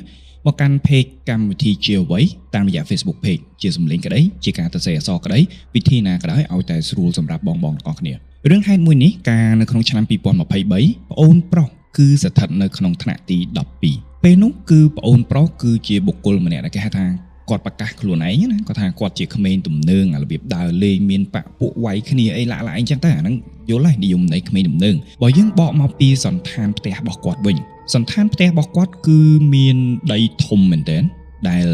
មកកាន់ page កម្មវិធីជាអ្វីតាមរយៈ Facebook page ជាសំឡេងក្តីជាការទៅសេអសរក្តីវិធីណាក៏ដោយឲ្យតែស្រួលសម្រាប់បងទាំងអស់គ្នារឿងហេតុមួយនេះកាលនៅក្នុងឆ្នាំ2023ប្អូនប្រុសគឺស្ថិតនៅក្នុងថ្នាក់ទី12ពេលនោះគឺប្អូនប្រុសគឺជាបុគ្គលម្នាក់ដែលគេហៅថាគាត់ប្រកាសខ្លួនឯងណាគាត់ថាគាត់ជាក្មេងទំនើងរបៀបដើរលេងមានបពួកវាយគ្នាអីឡាក់អញ្ចឹងតែអាហ្នឹងយល់ហើយនិយមនៃក្មេងទំនើងបើយើងបកមកពីសន្តានផ្ទះរបស់គាត់វិញសន្តានផ្ទះរបស់គាត់គឺមានដីធំមែនទែនដែល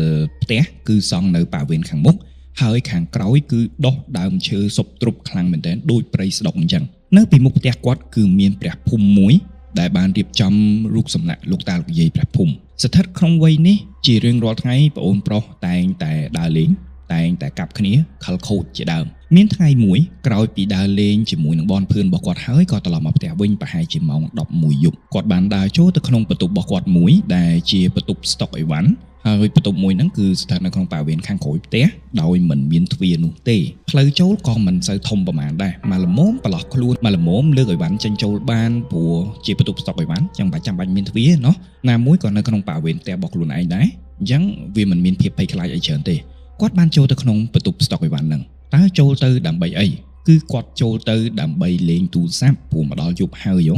ផ្ទះគឺសង់នៅបរិវេណខាងមុខហើយខាងក្រោយគឺដុះដើមឈើសុបទ្រុបខ្លាំងមែនទែនដូចព្រៃស្ដុកអញ្ចឹងនៅពីមុខផ្ទះគាត់គឺមានព្រះភូមិមួយដែលបានរៀបចំរូបសំណាកលោកតាលោកយាយព្រះភូមិស្ថិតក្នុងវ័យនេះជារៀងរាល់ថ្ងៃប្អូនប្រុសតែងតែដើរលេងតែងតែកាប់គ្នាខលខូចជាដើមមានថ្ងៃមួយក្រោយពីដើរលេងជាមួយនឹងបងភឿនរបស់គាត់ហើយក៏ត្រឡប់មកផ្ទះវិញប្រហែលជាម៉ោង11យប់គាត់បានដើរចូលទៅក្នុងបន្ទប់របស់គាត់មួយដែលជាបន្ទប់ស្តុកអីវ៉ាន់ហើយបន្ទប់មួយហ្នឹងគឺស្ថិតនៅក្នុងបរិវេណខាងក្រោយផ្ទះដោយមិនមានទ្វារនោះទេផ្លូវចូលក៏មិនសូវធំប្រហែលដែរមកល្មមប្រឡោះខ្លួនមកល្មមលើកអីវ៉ាន់ចេញចូលបានព្រោះជាបន្ទប់ស្តុកអីវ៉ាន់ចឹងចាំបាច់មានទ្វារណោះណាមួយក៏នៅក្នុងបរិវេណផ្ទះរបស់ខ្លួនឯងដែរអញ្ចឹងវាមិនមានភាពភ័យខ្លាចអីច្រើនទេគាត់បានចូលទៅក្នុងបន្ទប់ស្តុកអីវ៉ាន់ហ្នឹងតើចូលទៅដើម្បីអីគឺគាត់ចូលទៅដើម្បីលេងទូរស័ព្ទព្រោះមកដល់យប់ហើយ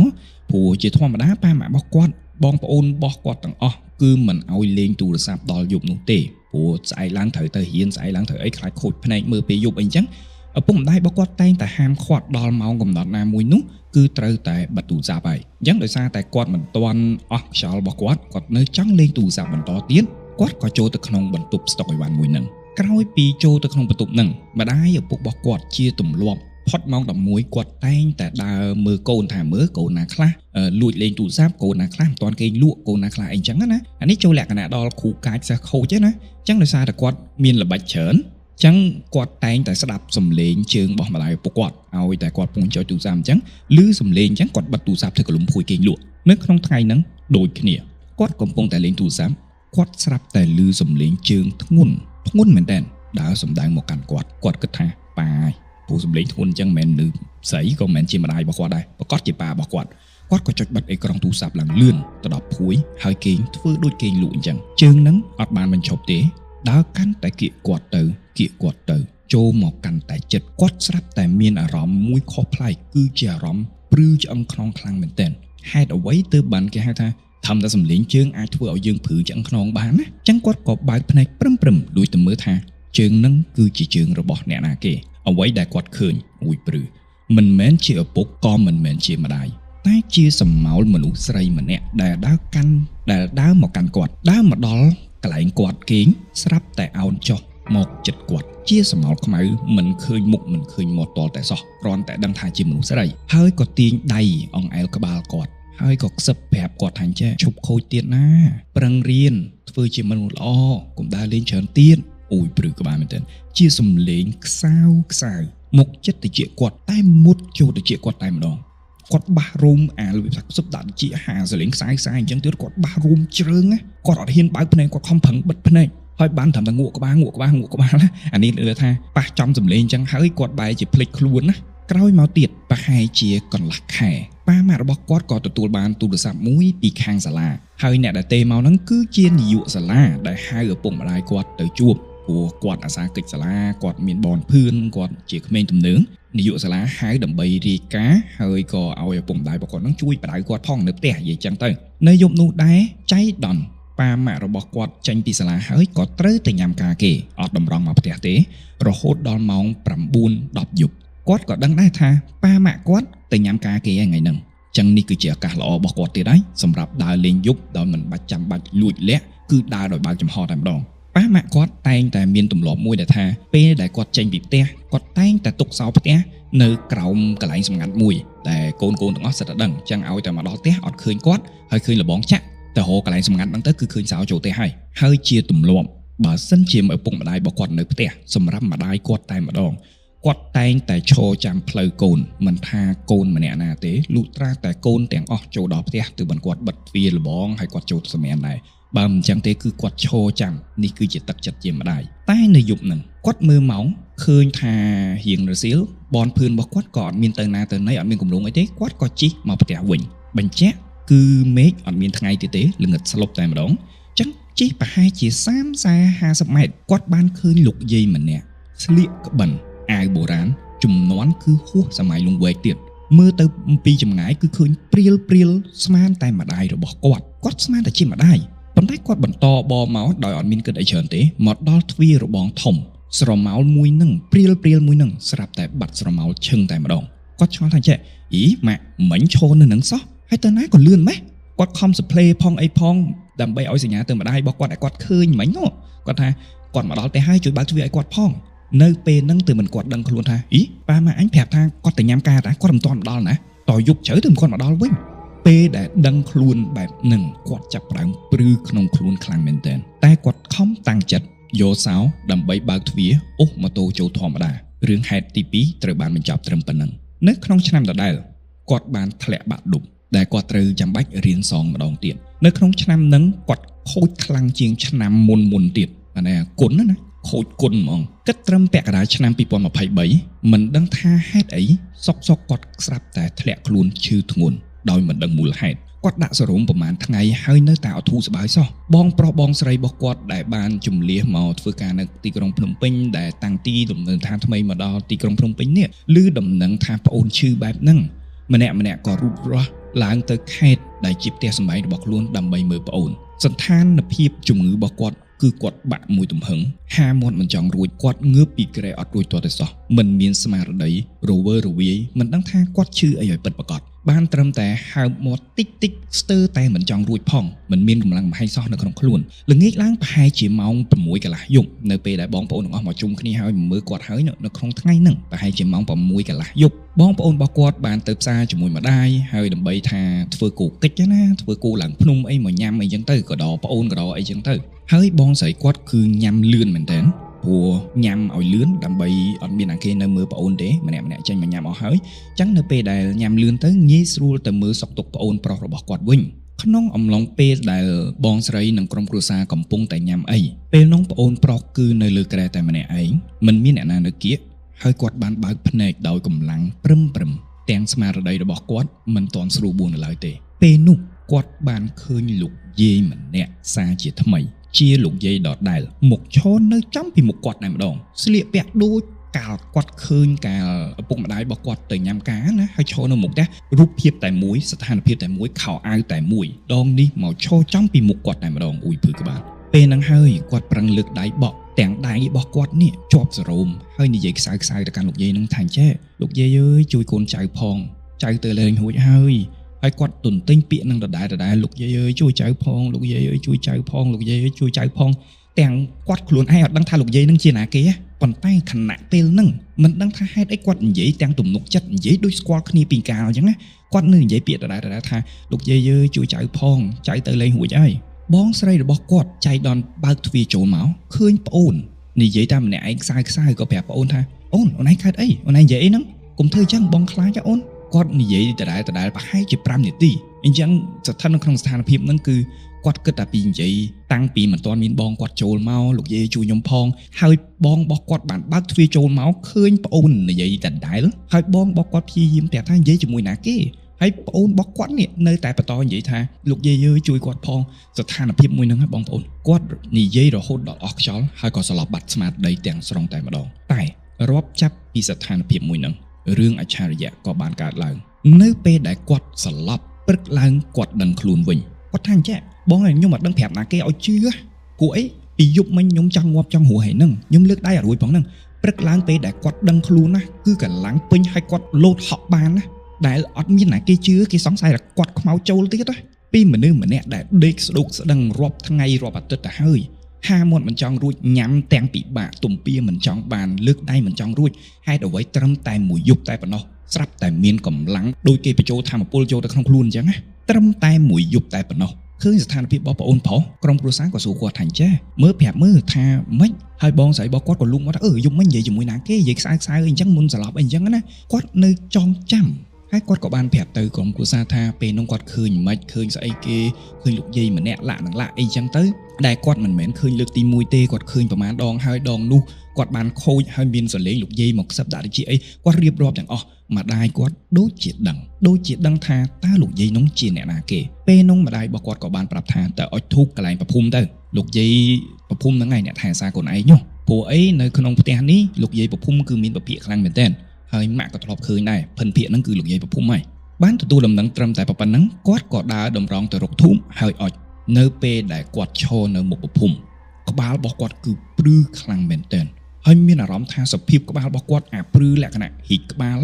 ព្រោះជាធម្មតាប៉ាម៉ាក់របស់គាត់បងប្អូនរបស់គាត់ទាំងអស់គឺមិនឲ្យលេងទូរស័ព្ទដល់យប់នោះទេព្រោះស្អែកឡើងត្រូវទៅរៀនស្អែកឡើងត្រូវអីខ្លាចខូចភ្នែកមើលពេលយប់អីចឹងឪពុកម្ដាយរបស់គាត់តែងតែហាមឃាត់ដល់ម៉ោងកំណត់ណាមួយនោះគឺត្រូវតែបិទទូរស័ព្ទហើយអញ្ចឹងដោយសារតែគាត់មិនទាន់អស់ខ្យល់របស់គាត់នៅចង់លេងទូរស័ព្ទបន្តទៀតគាត់ក៏ចូលទៅក្នុងបន្ទប់ស្តុកអីវ៉ាន់មួយហ្នឹងក្រោយពីចូលទៅក្នុងបន្ទប់ហ្នឹងម្ដាយឪពុករបស់គាត់ជាទម្លាប់ផុតម៉ោង11គាត់តែងតែដើរមើលកូនថាមើលកូនណាខ្លះលួចលេងទូរស័ព្ទកូនណាខ្លះមិនទាន់គេលក់កូនណាខ្លះអីចឹងណាអានេះចូលលក្ខណៈដល់គ្រូកាចសិស្សខូចណាអញ្ចឹងដោយសារតែគាត់មានល្បិចច្រើនអញ្ចឹងគាត់តែងតែស្ដាប់សំឡេងជើងរបស់ម្ដាយឪពុកគាត់ឲ្យតែគាត់ពងចុចទូរស័ព្ទអញ្ចឹងឮសំឡេងអញ្ចឹងគាត់បិទទូរស័ព្ទធ្វើកលុំភួយគេលក់នៅក្នុងថ្ងៃហ្នឹងដូចគ្នាគាត់កំពុងតែលេងទូរស័ព្ទគាត់ស្រាប់តែឮសំឡេងជើងធ្ងន់មែនតើដើរសម្ដែងមកកាន់គាត់គិតថាប៉ាព្រោះសំឡេងធ្ងន់អញ្ចឹងមិនមែនឮស្រីក៏មិនមែនជាម្ដាយរបស់គាត់ដែរប្រកាសជាប៉ារបស់គាត់ក៏ចុចបិទអេក្រង់ទូរស័ព្ទឡើងលឿនទៅដល់ភួយហើយគេងធ្វើដូចគេងលក់អញ្ចឹងជើងហ្នឹងអត់បានបញ្ឈប់ទេដើរកាន់តែគៀកគាត់ទៅចូលមកកាន់តែចិត្តគាត់ស្រាប់តែមានអារម្មណ៍មួយខុសប្លែកគឺជាអារម្មណ៍ព្រឺឆ្អឹងខ្នងខ្លាំងមែនទែនហេតុអ្វីទើបបានគេហៅថា ทำតែសម្លេងជើងអាចធ្វើឲ្យយើងព្រឺឆ្អឹងខ្នងបានណាអញ្ចឹងគាត់ក៏បើកភ្នែកព្រឹមដូចទៅមើលថាជើងនឹងគឺជាជើងរបស់អ្នកណាគេអ្វីដែលគាត់ឃើញអួយព្រឺមិនមែនជាឪពុកក៏មិនមែនជាម្ដាយតែជាសម្មោលមនុស្សស្រីម្នាក់ដែលដើរមកកាន់គាត់ដើរមកដល់កន្លែងគាត់គេងស្រាប់តែអោនចុះមកចិត្តគាត់ជាសម្មោលខ្មៅមិនឃើញមុខមិនឃើញមាត់តតែសោះគ្រាន់តែដឹងថាជាមនុស្សស្រីហើយក៏ទាញដៃអង្អែលក្បាលគាត់ហើយក៏ខ្សឹបប្រាប់គាត់ថាចេះឈប់ខូចទៀតណាប្រឹងរៀនធ្វើជាមនុស្សល្អកុំដើរលេងច្រើនទៀតអួយព្រឺក្បាលមែនទែនជាសំឡេងខ្សៅមុខចិត្តតិចគាត់តែមុតចូលតិចគាត់តែម្ដងគាត់បាសរូមអាលវាខ្សឹបដាក់តិចហាសលេងខ្សៅអញ្ចឹងទៀតគាត់បាសរូមជ្រើងគាត់អត់ហ៊ានបើកភ្នែកគាត់ខំប្រឹងបិទភ្នែកហើយបានត្រឹមតែងក់ក្បាលណាអានេះលើថាប៉ះចំសំឡេងអញ្ចឹងហើយគាត់បែរជាភ្លេចខ្លួនណាក្រោយមកទៀតប្រហែលជាកន្លះខែប៉ាម៉ាក់របស់គាត់ក៏ទទួលបានទូរស័ព្ទមួយពីខាងសាលាហើយអ្នកដែលទេមកហ្នឹងគឺជានាយកសាលាដែលហៅឪពុកម្ដាយគាត់ទៅជួបព្រោះគាត់អាសាកិច្ចសាលាគាត់មានបនភឿនគាត់ជាក្មេងទំនើងនាយកសាលាហៅដើម្បីរាយការណ៍ហើយក៏ឲ្យឪពុកម្ដាយរបស់គាត់ហ្នឹងជួយបដៅគាត់ផងនៅផ្ទះនិយាយចឹងទៅនៅយប់នោះដែរចៃដន្យប៉ាម៉ាក់របស់គាត់ចេញពីសាលាហើយក៏ត្រូវទៅញ៉ាំការគេអត់តម្រង់មកផ្ទះទេរហូតដល់ម៉ោង 9-10 យប់គាត់ក៏ដឹងដែរថាប៉ាម៉ាក់គាត់ទៅញ៉ាំការគេថ្ងៃហ្នឹងចឹងនេះគឺជាឱកាសល្អរបស់គាត់ទៀតហើយសម្រាប់ដើរលេងយប់ដោយមិនបាច់ចាំបាច់លួចលាក់គឺដើរដោយបើកចំហតែម្ដងប៉ាម៉ាក់គាត់តែងតែមានទម្លាប់មួយដែលថាពេលដែលគាត់ចេញពីផ្ទះគាត់តែងតែទុកសោផ្ទះនៅក្រោមកន្លែងសម្ងាត់មួយតែកូនទាំងអស់សិតតែដឹងចឹងឲ្យតែមកដល់ផ្ទះអត់ឃើញគាត់ហើយឃើញលបងចាក់ទៅរកកន្លែងសម្ងាត់ហ្នឹងទៅគឺឃើញសោចូលទេហើយជាទម្លាប់បើសិនជាឪពុកម្ដាយរបស់គាត់នៅផ្ទះសម្រាប់ម្ដាយគាត់តែម្ដងគាត់តែងតែឈរចាំផ្លូវកូនមិនថាកូនម្នាក់ណាទេលុះត្រាតែកូនទាំងអស់ចូលដល់ផ្ទះទើបបានគាត់បិទទ្វារលបងហើយគាត់ចូលសម្រាមដែរបើមិនចឹងទេគឺគាត់ឈរចាំនេះគឺជាទឹកចិត្តជាម្ដាយតែនៅយប់ហ្នឹងគាត់មើលម៉ោងឃើញថារៀងរសៀលបនភឿនរបស់គាត់ក៏អត់មានទៅណាទៅណីអត់មានគម្រោងអីទេគាត់ក៏ជិះមកផ្ទះវិញបញ្ជាក់គឺមេឃអត់មានថ្ងៃទៀតទេល្ងិតស្លុបតែម្ដងចឹងជិះប្រហែលជា30-50 ម៉ែត្រគាត់បានឃើញលោកយាយម្នាក់ស្លៀកក្បិនអាវបុរាណជំនាន់គឺហួសសម័យលង្វែកទៀតមើលទៅពីចម្ងាយគឺឃើញព្រាលស្មានតែម្ដាយរបស់គាត់ស្មានតែជាម្ដាយប៉ុន្តែគាត់បន្តបមកដោយអត់មានគិតអីច្រើនទេមកដល់ទ្វាររបងធំស្រមោលមួយនឹងព្រាលមួយនឹងស្រាប់តែបាត់ស្រមោលឈឹងតែម្ដងគាត់ឆ្ងល់ថាចេះអីម៉ាក់មិញឈរនៅនឹងសោះហើយទៅណាក៏លឿនម៉េះគាត់ខំសផ្លេផងអីផងដើម្បីឲ្យសញ្ញាទៅម្ដាយរបស់គាត់ឲ្យគាត់ឃើញមិញនោះគាត់ថាគាត់មកដល់ផ្ទះហើយជួយបើកទ្វារឲ្យគាត់ផងនៅពេលហ្នឹងទើបមិនគាត់ដឹងខ្លួនថាអីប៉ាម៉ាក់អញប្រាប់ថាគាត់ទៅញ៉ាំការតាគាត់មិនទាន់មកដល់ណាតយប់ជ្រៅទើបគាត់មកដល់វិញពេលដែលដឹងខ្លួនបែបហ្នឹងគាត់ចាប់ផ្ដើមព្រឺក្នុងខ្លួនខ្លាំងមែនទែនតែគាត់ខំតាំងចិត្តយកសោដើម្បីបើកទ្វារអូសម៉ូតូចូលធម្មតារឿងហេតុទី2ត្រូវបានបញ្ចប់ត្រឹមប៉ុណ្ណឹងនៅក្នុងឆ្នាំដដែលគាត់បានធ្លាក់បាក់ឌុបដែលគាត់ត្រូវចាំបាច់រៀនសងម្ដងទៀតនៅក្នុងឆ្នាំហ្នឹងគាត់ខូចខ្លាំងជាងឆ្នាំមុនទៀតអានេះគុណណាខូចគុណហ្មងគិតត្រឹមពាក់កណ្ដាលឆ្នាំ2023មិនដឹងថាហេតុអីសុកគាត់ស្រាប់តែធ្លាក់ខ្លួនឈឺធ្ងន់ដោយមិនដឹងមូលហេតុគាត់ដាក់សេរ៉ូមប្រហែលថ្ងៃហើយនៅតែអត់ធូរស្បើយសោះបងប្រុសបងស្រីរបស់គាត់ដែលបានជំលៀសមកធ្វើការនៅទីក្រុងភ្នំពេញដែលតាំងទីលំនៅឋានថ្មីមកដល់ទីក្រុងភ្នំពេញនេះឮដំណឹងថាប្អូនឈឺបែបហ្នឹងម្នាក់ក៏រូបរស់ឡើងទៅខេត្តដែលជាផ្ទះសម្បែងរបស់ខ្លួនដើម្បីមើលប្អូនសន្តានភាពជំងឺរបស់គាត់គឺគាត់បាក់មួយទំហឹងហាមាត់មិនចង់រួចគាត់ងើបពីក្រែអត់រួចទាល់តែសោះមិនមានស្មារតីរវើរវាយមិនដឹងថាគាត់ឈឺអីឲ្យពិតប្រាកដបានត្រឹមតែហើបមាត់តិចស្ទើរតែមិនចង់រួចផងមិនមានកម្លាំងមហិសោះនៅក្នុងខ្លួនល្ងាចឡើងប្រហែលជាម៉ោង 6 កន្លះយប់នៅពេលដែលបងប្អូនទាំងអស់មកជុំគ្នាហើយមើលគាត់ហើយនៅក្នុងថ្ងៃហ្នឹងប្រហែលជាម៉ោង 6 កន្លះយប់បងប្អូនរបស់គាត់បានទៅផ្សារជាមួយម្ដាយហើយដើម្បីថាធ្វើគោកិច្ចណាធ្វើគោឡើងភ្នំអីមកញ៉ាំអីចឹងទៅក៏ដល់ប្អូនក៏ដល់អីចឹងទៅហើយបងស្រីគាត់គឺញ៉ាំលឿនមែនតើព្រោះញ៉ាំឲ្យលឿនដើម្បីអត់មានអាគេនៅមើលប្អូនទេម្នាក់ចេញមកញ៉ាំអស់ហើយអញ្ចឹងនៅពេលដែលញ៉ាំលឿនទៅងាយស្រួលទៅមើលសុខទុក្ខប្អូនប្រុសរបស់គាត់វិញក្នុងអំឡុងពេលដែលបងស្រីនិងក្រុមគ្រួសារកំពុងតែញ៉ាំអីពេលនោះប្អូនប្រុសគឺនៅលើក្រែតែម្នាក់ឯងមិនមានអ្នកណានៅគៀកហើយគាត់បានបើកភ្នែកដោយកម្លាំងព្រឹមទាំងស្មារតីរបស់គាត់មិនទាន់ស្រួលបួននៅឡើយទេពេលនោះគាត់បានឃើញលោកយាយម្នាក់សារជាថ្មីជាលោកយាយដដែលមុខឈរនៅចំពីមុខគាត់តែម្ដងស្លៀកពាក់ដូច កាលគាត់ឃើញកាលឪពុកម្ដាយរបស់គាត់ទៅញ៉ាំការណាហើយឈរនៅមុខផ្ទះរូបភាពតែមួយស្ថានភាពតែមួយខោអាវតែមួយដងនេះមកឈរចំពីមុខគាត់តែម្ដងអ៊ុយភឺក្បាលពេលហ្នឹងហើយគាត់ប្រឹងលើកដៃបក់ទាំងដៃរបស់គាត់នេះជាប់សរោមហើយនិយាយខ្សៅទៅកាន់លោកយាយនឹងថាចេះលោកយាយអើយជួយកូនចៅផងចៅទៅលេងរួចហើយគាត់ទន្ទិញពាក្យនឹងដដែលលោកយាយអើយជួយចៅផងលោកយាយអើយជួយចៅផងលោកយាយអើយជួយចៅផងទាំងគាត់ខ្លួនឯងអត់ដឹងថាលោកយាយនឹងជាណាគេប៉ុន្តែខណៈពេលហ្នឹងមិនដឹងថាហេតុអីគាត់និយាយទាំងទំនុកចិត្តនិយាយដូចស្គាល់គ្នាពីកាលអញ្ចឹងណាគាត់នៅនិយាយពាក្យដដែលថាលោកយាយអើយជួយចៅផងចៅទៅលេងរួចហើយបងស្រីរបស់គាត់ចៃដនបើកទ្វារចូលមកឃើញប្អូននិយាយតែម្នាក់ឯងខ្សៅក៏ប្រាប់ប្អូនថាអូនឯងកើតអីអូនឯងនិយាយអីហ្នឹងកុំធ្វើអញ្ចឹងបងខ្លាចអូនគាត់និយាយដដែលប្រហែលជា5នាទីអញ្ចឹងស្ថិតនៅក្នុងស្ថានភាពហ្នឹងគឺគាត់គិតតែពីនិយាយតាំងពីមិនទាន់មានបងគាត់ចូលមកលោកយាយជួយខ្ញុំផងហើយបងរបស់គាត់បានបើកទ្វារចូលមកឃើញប្អូននិយាយដដែលហើយបងរបស់គាត់ព្យាយាមប្រាប់ថានិយាយជាមួយណាគេហើយប្អូនរបស់គាត់នេះនៅតែបន្តនិយាយថាលោកយាយជួយគាត់ផងស្ថានភាពមួយហ្នឹងបងប្អូនគាត់និយាយរហូតដល់អស់ខ្យល់ហើយក៏ស្លាប់បាត់ស្មារតីទាំងស្រុងតែម្ដងតែរាប់ចាប់ពីស្ថានភាពមួយហ្នឹងរឿងអច្ឆរិយៈក៏បានកើតឡើងនៅពេលដែលគាត់ស្លាប់ព្រឹកឡើងគាត់ដឹងខ្លួនវិញគាត់ថាអញ្ចឹងបងហើយខ្ញុំអត់ដឹងប្រាប់ណាគេឲ្យជឿគួរអីពីយប់មិញខ្ញុំចង់ងាប់ចង់រស់ហើយហ្នឹងខ្ញុំលើកដៃអត់រួចផងហ្នឹងព្រឹកឡើងពេលដែលគាត់ដឹងខ្លួនណាគឺកម្លាំងពេញហើយគាត់លោតហក់បានណាដែលអត់មានណាគេជឿគេសង្ស័យថាគាត់ខ្មោចចូលទៀតណាពីមនុស្សម្នាក់ដែលដេកស្ដុកស្ដឹងរាប់ថ្ងៃរាប់អាទិត្យទៅហើយហាមាត់មិនចង់រួចញ៉ាំទាំងពិបាកទំពាមិនចង់បានលើកដៃមិនចង់រួចហេតុអ្វីត្រឹមតែមួយយប់តែប៉ុណ្ណោះស្រាប់តែមានកម្លាំងដូចគេបញ្ចូលធម្មពលចូលទៅក្នុងខ្លួនអញ្ចឹងណាត្រឹមតែមួយយប់តែប៉ុណ្ណោះឃើញស្ថានភាពរបស់ប្អូនប្រុសក្រុមគ្រួសារក៏សួរគាត់ថាចេះមើលប្រាប់មើលថាម៉េចហើយបងស្រីរបស់គាត់ក៏លូកមកថាយប់មិញនិយាយជាមួយណាគេនិយាយខ្សៅអីអញ្ចឹងមុនស្លាប់អីអញ្ចឹងណាគាត់នៅចងចាំហើយគាត់ក៏បានប្រាប់ទៅក្រុមគ្រួសារថាពេលនោះគាត់ឃើញមិនឃើញស្អីគេឃើញលោកយាយម្នាក់លាក់នឹងលាក់អីអញ្ចឹងទៅដែលគាត់មិនមែនឃើញលើកទី1ទេគាត់ឃើញប្រមាណដងហើយដងនោះគាត់បានខូចហើយមានសលេងលោកយាយមកខ្សឹបដាក់ជាអីគាត់រៀបរាប់ទាំងអស់ម្ដាយគាត់ដូចជាដឹងថាតើលោកយាយនោះជាអ្នកណាគេពេលនោះម្ដាយរបស់គាត់ក៏បានប្រាប់ថាតើអុជធូបកន្លែងប្រភូមិទៅលោកយាយប្រភូមិហ្នឹងឯងអ្នកថែសារកូនឯងនោះព្រោះអីនៅក្នុងផ្ទះនេះលោកយាយប្រភូមិគឺមានពភាកខ្លាំងមែនទែនហើយម៉ាក់ក៏ធ្លាប់ឃើញដែរភិនភាកហ្នឹងគឺលោកយាយប្រភូមិហើយបានទទួលដំណឹងត្រឹមតែប៉ុណ្្នឹងគាត់ក៏ដើរតម្រង់ទៅរកធូបហើយអុជនៅពេលដែលគាត់ឈរនៅមុខប្រភូមិក្បាលរបស់គាត់គឺព្រឺខ្លាំងមែនទែនហើយមានអារម្មណ៍ថាសភាពក្បាលរបស់គាត់អាព្រឺលក្ខណៈហីកក្បាល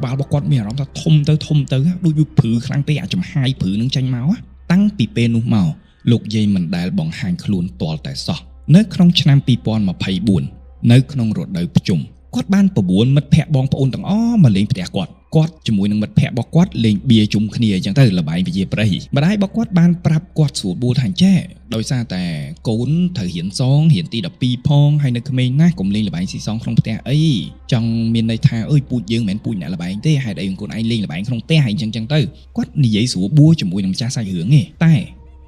របស់គាត់មានអារម្មណ៍ថាធំទៅដូចវាព្រឺខ្លាំងពេកអាចចំហាយព្រឺនឹងចេញមកតាំងពីពេលនោះមកលោកយាយមិនដែលបង្ហាញខ្លួនទាល់តែសោះនៅក្នុងឆ្នាំ2024នៅក្នុងរដូវភ្ជុំគាត់បានប្រួនមិត្តភ័ក្តិបងប្អូនទាំងអស់មកលេងផ្ទះគាត់ជាមួយនឹងមិត្តភ័ក្តិរបស់គាត់លេងបៀជុំគ្នាអញ្ចឹងទៅល្បែងវិជាប្រៃម្ដាយរបស់គាត់បានប្រាប់គាត់ស្រួលបួលថាចេះដោយសារតែកូនត្រូវរៀនសងរៀនទី12ផងហើយនៅក្មេងណាស់កុំលេងល្បែងស៊ីសងក្នុងផ្ទះអីចង់មានន័យថាពូជយើងមិនមែនពូជអ្នកល្បែងទេហេតុអីកូនឯងលេងល្បែងក្នុងផ្ទះអីអញ្ចឹងទៅគាត់និយាយស្រួលបួលជាមួយនឹងម្ចាស់សាច់រឿងទេតែ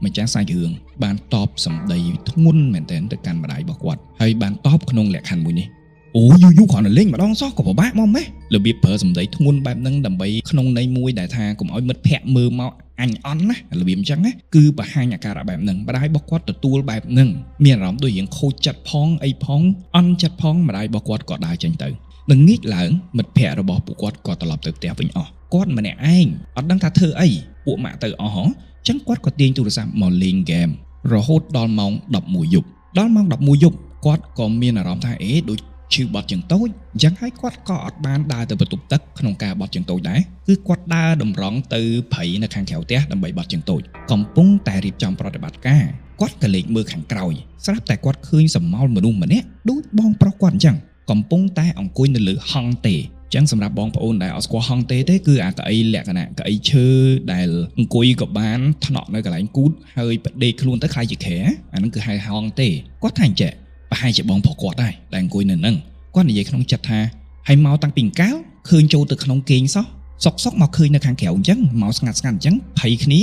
ម្ចាស់សាច់រឿងបានតបសម្ដីធ្ងន់មែនទែនទៅកាន់ម្ដាយរបស់គាត់ហើយបានតបក្នុងលក្ខខណ្ឌមួយនេះអូយូគ្រាន់តែលេងម្ដងសោះក៏ពិបាកមកម៉េះរបៀបប្រើសម្ដីធ្ងន់បែបហ្នឹងដើម្បីក្នុងន័យមួយដែលថាកុំឲ្យមិត្តភ័ក្តិមើលមកអញអន់ណារបៀបអញ្ចឹងណាគឺបង្ហាញអាការៈបែបហ្នឹងម្ដាយរបស់គាត់ទទួលបែបហ្នឹងមានអារម្មណ៍ដូចរៀងខូចចិត្តផងអីផងអន់ចិត្តផងម្ដាយរបស់គាត់ក៏ដើរចេញទៅនឹងងាកឡើងមិត្តភ័ក្តិរបស់ពួកគាត់ក៏ត្រឡប់ទៅផ្ទះវិញអស់គាត់ម្នាក់ឯងអត់ដឹងថាធ្វើអីពួកម៉ាក់ទៅអស់ហ៎អញ្ចឹងគាត់ក៏ទាញទូរស័ព្ទមកលេងហ្គេមរហូតដល់ម៉ោង11យប់ដល់ម៉ោង11យប់គាត់ក៏មានអារម្មណ៍ថាដូចឈឺបត់ជើងតូចអញ្ចឹងហើយគាត់ក៏អត់បានដើរទៅបន្ទប់ទឹកក្នុងការបត់ជើងតូចដែរគឺគាត់ដើរតម្រង់ទៅព្រៃនៅខាងក្រៅផ្ទះដើម្បីបត់ជើងតូចកំពុងតែរៀបចំប្រតិបត្តិការគាត់ក៏លេចមើលខាងក្រោយស្រាប់តែគាត់ឃើញសម្ោលមនុស្សម្នាក់ដូចបងប្រុសគាត់អញ្ចឹងកំពុងតែអង្គុយនៅលើហង្សទេអញ្ចឹងសម្រាប់បងប្អូនដែលអត់ស្គាល់ហង្សទេគឺអាកៅអីលក្ខណៈកៅអីឈើដែលអង្គុយក៏បានថ្នាក់នៅកន្លែងគូតហើយបដេកខ្លួនទៅខ្លាយជាខែអាហ្នឹងគឺហៅហង្សទេគាត់ថាអញ្ចឹងប្រហែលជាបងប្រុសគាត់ដែរដែលអង្គុយនៅហ្នឹងគាត់និយាយក្នុងចិត្តថាហើយមកតាំងពីកាលឃើញចូលទៅក្នុងគេងសោះសុកមកឃើញនៅខាងក្រៅអញ្ចឹងមកស្ងាត់អញ្ចឹងភ័យគ្ន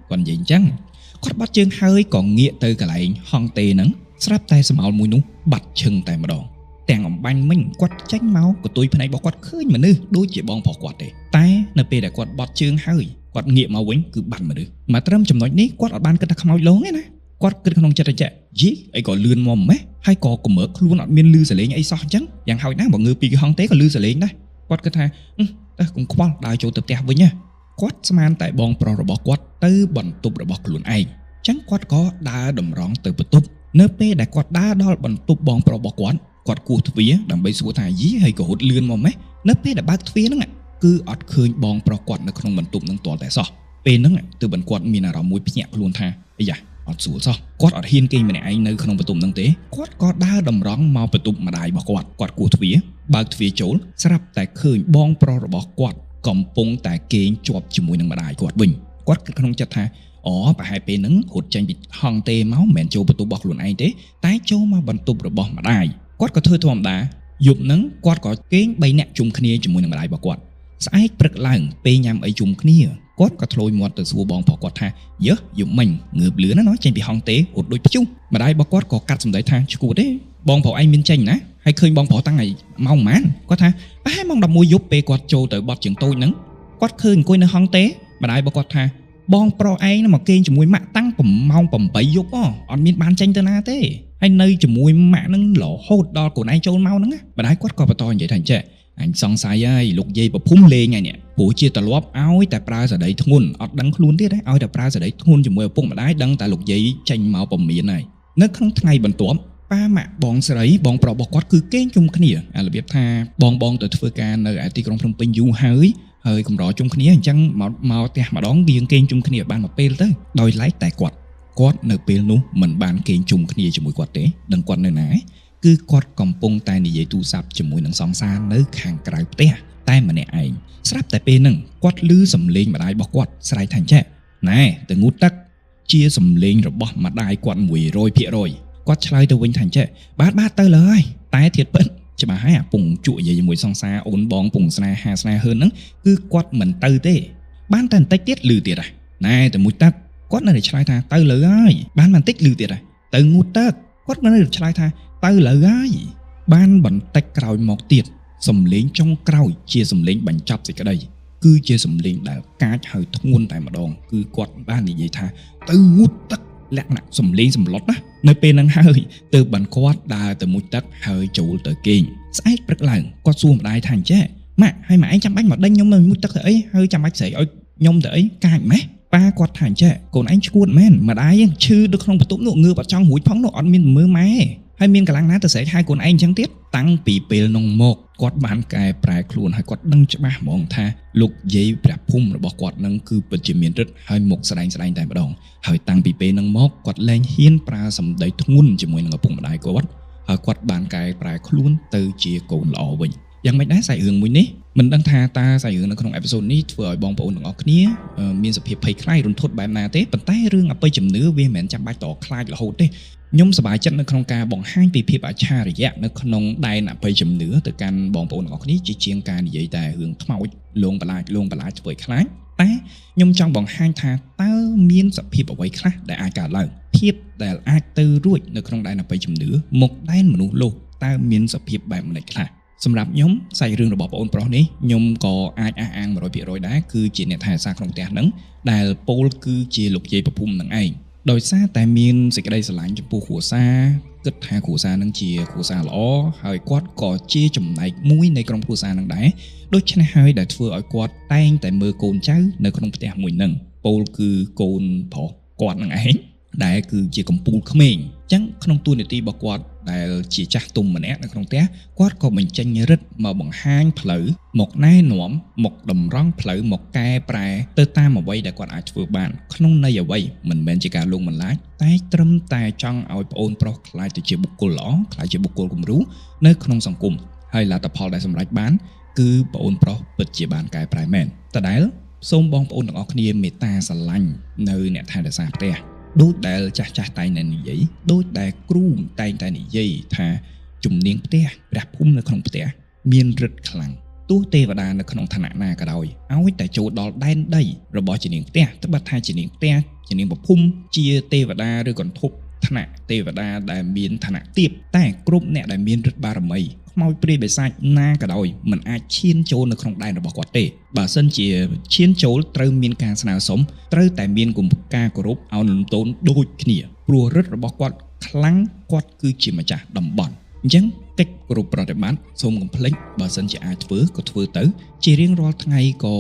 ាគាត់និយាយអញ្ចឹងគាត់បាត់ជើងហើយក៏ងាកទៅកន្លែងហង្សទេហ្នឹងស្រាប់តែសម្ោលមួយនោះបាត់ឈឹងតែម្ដងទាំងអំបាញ់មិញគាត់ចេញមកកតុយភ្នែករបស់គាត់ឃើញមនុស្សដូចជាបងប្រុសគាត់ទេតែនៅពេលដែលគាត់បាត់ជើងហើយគាត់ងាកមកវិញគឺបាត់មនុស្សមកត្រឹមចំណុចនេះគាត់អត់បានគិតថាខ្មោចលងទេណាគាត់គិតក្នុងចិត្តតែយីអីក៏លឿនមកម៉េះ ហើយក៏កុំមើលខ្លួនអត់មានលឺសលេងអីសោះអញ្ចឹងយ៉ាងហោចណាស់បើងើបពីហងទេក៏លឺសលេងដែរគាត់គិតថាតែកុំខ្វល់ដើរចូលទៅផ្ទះវិញណាគាត់ស្មានតែបងប្រុសរបស់គាត់ទៅបន្ទប់របស់ខ្លួនឯងអញ្ចឹងគាត់ក៏ដើរតម្រង់ទៅបន្ទប់នៅពេលដែលគាត់ដើរដល់បន្ទប់បងប្រុសរបស់គាត់គោះទ្វារដើម្បីសួរថាយីហើយក៏រត់លឿនមកម៉េះនៅពេលដែលបើកទ្វារហ្នឹងគឺអត់ឃើញបងប្រុសគាត់នៅក្នុងបន្ទប់ហ្នឹងទាល់តែសោះពេលហ្នឹងទើបគាត់មានអារម្មណ៍មួយភ្ញាក់ខ្លួនថាអាយ៉ាអត់ស្រួលសោះគាត់អត់ហ៊ានគេងម្នាក់ឯងនៅក្នុងបន្ទប់ហ្នឹងទេគាត់ក៏ដើរតម្រង់មកបន្ទប់ម្ដាយរបស់គាត់គោះទ្វារបើកទ្វារចូលស្រាប់តែឃើញបងប្រុសរបស់គាត់កំពុងតែគេងជាប់ជាមួយនឹងម្ដាយគាត់វិញគាត់គិតក្នុងចិត្តថាប្រហែលពេលហ្នឹងរត់ចេញពីហងទេមកមិនមែនចូលបន្ទប់របស់ខ្លួនឯងទេតែចូលមកបន្ទប់របស់ម្ដាយគាត់ក៏ធ្វើធម្មតាយប់ហ្នឹងគាត់ក៏គេង3នាក់ជុំគ្នាជាមួយនឹងម្ដាយរបស់គាត់ស្អែកព្រឹកឡើងពេលញ៉ាំអីជុំគ្នាគាត់ក៏ធ្លោយមាត់ទៅសួរបងប្រុសគាត់ថាយើយប់មិញងើបលឿនណាចេញពីហងទេរត់ដូចព្យុះម្ដាយរបស់គាត់ក៏កាត់សម្ដីថាឈួតទេបងប្រុសឯងមានចេញណាហើយឃើញបងប្រុសតាំងឯម៉ោងប៉ុន្មានគាត់ថាប្រហែលម៉ោង11យប់ពេលគាត់ចូលទៅបត់ជាងតូចហ្នឹងគាត់ឃើញអង្គុយនៅហងទេម្ដាយរបស់គាត់ថាបងប្រុសឯងមកគេងជាមួយម៉ាក់តាំងម៉ោង8យប់អត់មានបានចេញទៅណាទេហើយនៅជាមួយម៉ាក់ហ្នឹងរហូតដល់ខ្លួនឯងចូលមកហ្នឹងម្ដាយគាត់ក៏បន្តនិយាយថាចេះអញសង្ស័យហើយលោកយាយប្រភុំលេងហើយនេះព្រោះជាទម្លាប់ឲ្យតែប្រើសដីធ្ងន់អត់ដឹងខ្លួនទៀតឲ្យតែប្រើសដីធ្ងន់ជាមួយឪពុកម្ដាយដឹងតែលោកយាយចេញមកពមៀនហើយនៅក្នុងថ្ងៃបន្ទាប់ប៉ាម៉ាក់បងស្រីបងប្រុសរបស់គាត់គឺគេងជុំគ្នារបៀបថាបងទៅធ្វើការនៅឯទីក្រុងភ្នំពេញយូរហើយកម្រជុំគ្នាអញ្ចឹងមកផ្ទះម្ដងយើងគេងជុំគ្នាបានមួយពេលទៅដោយឡែកតែគាត់នៅពេលនោះមិនបានគេងជុំគ្នាជាមួយគាត់ទេដឹងគាត់នៅណាគឺគាត់កំពុងតែនិយាយទូរស័ព្ទជាមួយនឹងសង្សារនៅខាងក្រៅផ្ទះតែម្នាក់ឯងស្រាប់តែពេលហ្នឹងគាត់ឮសំឡេងម្ដាយរបស់គាត់ស្រែកថាចេះណែទៅងូតទឹកជាសំឡេងរបស់ម្ដាយគាត់ 100% គាត់ឆ្លើយទៅវិញថាចេះបាទទៅលើហើយតែធៀបពិតច្បាស់ហើយអាពងជក់និយាយជាមួយសង្សារអូនបងពងស្នេហាស្នេហ៍ហ្នឹងគឺគាត់មិនទៅទេបានតែបន្តិចទៀតឮទៀតណែទៅមួយទឹកគាត់នៅតែឆ្លើយថាទៅលើហើយបានបន្តិចឮទៀតទៅងូតទឹកគាត់នៅតែឆ្លើយថាទៅលើហើយបានបន្តិចក្រោយមកទៀតសំឡេងចុងក្រោយជាសំឡេងបញ្ចប់សេចក្តីគឺជាសំឡេងដែលកាចហើយធ្ងន់តែម្ដងគឺគាត់បាននិយាយថាទៅងូតទឹកលក្ខណៈសំឡេងសម្លុតណានៅពេលហ្នឹងហើយទើបបានគាត់ដើរទៅមុជទឹកហើយចូលទៅគេងស្អែកព្រឹកឡើងគាត់សួរម្ដាយថាចេះម៉ាក់ហើយម៉ាក់ឯងចាំបាច់មកដេញខ្ញុំទៅមុជទឹកទៅអីហើយចាំបាច់ស្រែកឲ្យខ្ញុំទៅអីកាចម៉េះប៉ាគាត់ថាចេះកូនឯងឈួតមែនម្ដាយឈឺនៅក្នុងបន្ទប់នោះងើបអត់ចង់រួចផងនោះអត់មានមើលម៉ែហើយមានកម្លាំងណាទៅស្រែកហៅកូនឯងអញ្ចឹងទៀតតាំងពីពេលនោះមកគាត់បានកែប្រែខ្លួនហើយគាត់ដឹងច្បាស់ហ្មងថាលោកយាយព្រះភូមិរបស់គាត់នឹងគឺពិតជាមានឫទ្ធិហើយមុខស្ដែងតែម្ដងហើយតាំងពីពេលនោះមកគាត់លែងហ៊ានប្រើសម្ដីធ្ងន់ជាមួយនឹងឪពុកម្ដាយគាត់ហើយគាត់បានកែប្រែខ្លួនទៅជាកូនល្អវិញយ៉ាងម៉េចដែរសាច់រឿងមួយនេះមិនដឹងថាតើសាច់រឿងនៅក្នុងអេពីសូតនេះធ្វើឲ្យបងប្អូនទាំងអស់គ្នាមានសភាពភ័យខ្លាចរន្ធត់បែបណាទេប៉ុន្តែរឿងអបិយជំនឿវាមិនមែនចាំបាច់តខ្លាចរហូតទេខ្ញុំសប្បាយចិត្តនៅក្នុងការបង្ហាញពីភាពអច្ឆរិយៈនៅក្នុងដែនអបិយជំនឿទៅកាន់បងប្អូនទាំងអស់គ្នាជាជាងការនិយាយតែរឿងខ្មោចលងបន្លាចធ្វើឲ្យខ្លាចតែខ្ញុំចង់បង្ហាញថាតើមានសភាពអ្វីខ្លះដែលអាចកើតឡើងភាពដែលអាចទៅរួចនៅក្នុងដែនអបិយជំនឿមកដែនមនុស្សលោកតើមានសភាពបែបម៉េចខ្លះសម្រាប់ខ្ញុំសាច់រឿងរបស់បងប្រុសនេះខ្ញុំក៏អាចអះអាង 100% ដែរគឺជាអ្នកថែរក្សាក្នុងផ្ទះហ្នឹងដែលពោលគឺជាលោកយាយប្រភូមិនឹងឯងដោយសារតែមានសេចក្តីស្រឡាញ់ចំពោះគ្រួសារគិតថាគ្រួសារនឹងជាគ្រួសារល្អហើយគាត់ក៏ជាចំណែកមួយនៃក្រុមគ្រួសារនឹងដែរដូច្នេះហើយដែលធ្វើឲ្យគាត់តែងតែមើលកូនចៅនៅក្នុងផ្ទះមួយហ្នឹងពោលគឺកូនប្រុសគាត់នឹងឯងដែលគឺជាកំពូលក្មេងអញ្ចឹងក្នុងតួនាទីរបស់គាត់ដែលជាចាស់ទុំម្នាក់នៅក្នុងផ្ទះគាត់ក៏បញ្ចេញឫទ្ធិមកបង្ហាញផ្លូវមកណែនាំមកតម្រង់ផ្លូវមកកែប្រែទៅតាមអ្វីដែលគាត់អាចធ្វើបានក្នុងន័យអ្វីមិនមែនជាការលងបន្លាចតែត្រឹមតែចង់ឲ្យប្អូនប្រុសខ្លាចទៅជាបុគ្គលល្អខ្លាចជាបុគ្គលគំរូនៅក្នុងសង្គមហើយលទ្ធផលដែលសម្រេចបានគឺប្អូនប្រុសពិតជាបានកែប្រែមែនតដែលសូមបងប្អូនទាំងអស់គ្នាមេត្តាស្រឡាញ់នៅអ្នកថែរក្សាផ្ទះដូចដែលចាស់តែងតែនិយាយដូចដែលគ្រូតែងតែនិយាយថាជំនាញផ្ទះព្រះភូមិនៅក្នុងផ្ទះមានឫទ្ធិខ្លាំងទោះទេវតានៅក្នុងឋានៈណាក៏ដោយឲ្យតែចូលដល់ដែនដីរបស់ជានាងផ្ទះត្បិតថាជានាងផ្ទះជានាងប្រភូមិជាទេវតាឬកន្ធប់ឋានៈទេវតាដែលមានឋានៈទាបតែគ្រប់អ្នកដែលមានឫទ្ធិបារមីខ្មោចព្រាយបិសាចណាក៏ដោយមិនអាចឈានចូលនៅក្នុងដែនរបស់គាត់ទេបើសិនជាឈានចូលត្រូវមានការស្នើសុំត្រូវតែមានការគោរពឲ្យលំទោនដូចគ្នាព្រោះឫទ្ធិរបស់គាត់ ខ្លាំងគាត់គឺជាម្ចាស់តំបន់អញ្ចឹងកិច្ចគ្រប់ប្រតិបត្តិសូមកុំភ្លេចបើសិនជាអាចធ្វើក៏ធ្វើទៅជារៀងរាល់ថ្ងៃក៏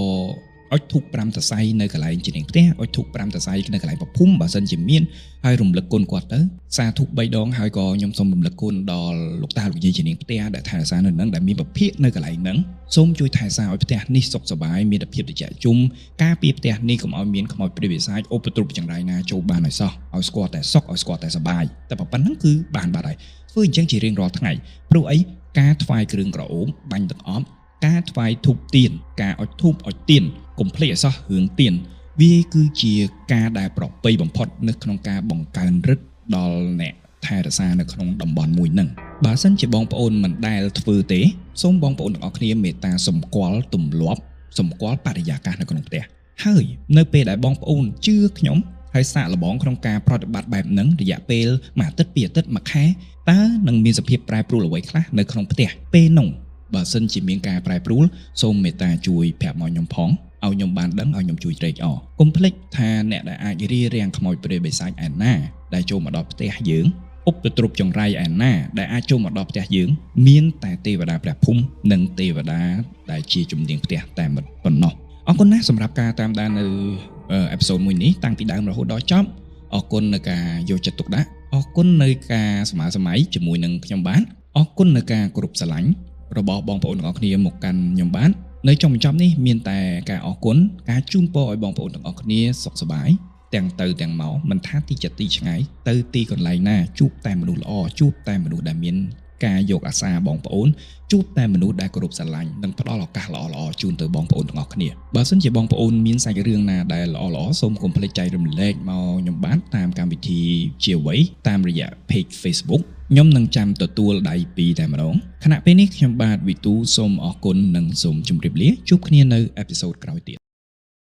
អុជធូប5តសៃនៅកន្លែងជានាងផ្ទះអុជធូប5តសៃនៅកន្លែងប្រភូមិបើសិនជាមានហើយរំលឹកគុណគាត់ទៅសាធុ3ដងហើយក៏ខ្ញុំសូមរំលឹកគុណដល់លោកតាលោកយាយជានាងផ្ទះដែលថែរក្សានៅនឹងដែលមានពភាកនៅកន្លែងហ្នឹងសូមជួយថែរក្សាឲ្យផ្ទះនេះសុខសប្បាយមានភាពត្រជាក់ជុំការពារផ្ទះនេះកុំឲ្យមានខ្មោចព្រាយបិសាចឧបទ្រពចង្រៃណាចូលបានឲ្យសោះឲ្យស្គាល់តែសុខឲ្យស្គាល់តែសប្បាយតែប៉ុណ្្នឹងគឺបានបាត់ហើយធ្វើអញ្ចឹងជារៀងរាល់ថ្ងៃព្រោះអីការថ្វាយគ្រឿងក្រអូបបាញ់ទឹកអប់ការថ្វាយធូបទៀនការអុជធូបអុជទៀនកុំភ្លេចឲ្យសោះរឿងទៀនវាគឺជាការដែលប្រពៃបំផុតនៅក្នុងការបង្កើនឫទ្ធិដល់អ្នកថែរក្សានៅក្នុងតំបន់មួយហ្នឹងបើសិនជាបងប្អូនមិនដែលធ្វើទេសូមបងប្អូនទាំងអស់គ្នាមេត្តាសម្គាល់ទម្លាប់សម្គាល់បរិយាកាសនៅក្នុងផ្ទះហើយនៅពេលដែលបងប្អូនជឿខ្ញុំហើយសាកល្បងក្នុងការប្រតិបត្តិបែបហ្នឹងរយៈពេលមួយអាទិត្យពីរអាទិត្យមួយខែតើនឹងមានសភាពប្រែប្រួលអ្វីខ្លះនៅក្នុងផ្ទះពេលនោះបើសិនជាមានការប្រែប្រួលសូមមេត្តាជួយប្រាប់មកខ្ញុំផងឲ្យខ្ញុំបានដឹងឲ្យខ្ញុំជួយត្រេកអរកុំភ្លេចថាអ្នកដែលអាចរារាំងខ្មោចព្រាយបិសាចឯណាដែលចូលមកដល់ផ្ទះយើងឧបទ្រពចង្រៃឯណាដែលអាចចូលមកដល់ផ្ទះយើងមានតែទេវតាព្រះភូមិនិងទេវតាដែលជាជំនាញផ្ទះតែប៉ុណ្ណោះអរគុណណាស់សម្រាប់ការតាមដាននៅអេពីសូតមួយនេះតាំងពីដើមរហូតដល់ចប់អរគុណនៅការយកចិត្តទុកដាក់អរគុណនៅការស្មើសម័យជាមួយនឹងខ្ញុំបាទអរគុណនៅការគោរពស្រឡាញ់របស់បងប្អូនទាំងអស់គ្នាមកកាន់ខ្ញុំបាទនៅចុងបញ្ចប់នេះមានតែការអរគុណការជូនពរឲ្យបងប្អូនទាំងអស់គ្នាសុខសប្បាយទាំងទៅទាំងមកមិនថាទីចិត្តទីឆ្ងាយទៅទីកន្លែងណាជួបតែមនុស្សល្អជួបតែមនុស្សដែលមានការយកអាសាបងប្អូនជួបតែមនុស្សដែលគោរពស្រឡាញ់និងផ្ដល់ឱកាសល្អៗជូនទៅបងប្អូនទាំងអស់គ្នាបើសិនជាបងប្អូនមានសាច់រឿងណាដែលល្អៗសូមកុំភ្លេចចែករំលែកមកខ្ញុំបាទតាមកម្មវិធីជាអ្វីតាមរយៈ page Facebook ខ្ញុំនឹងចាំទទួលដៃពីរតែម្ដងខណៈពេលនេះខ្ញុំបាទវិទូសូមអរគុណនិងសូមជម្រាបលាជួបគ្នានៅអេពីសូតក្រោយទៀត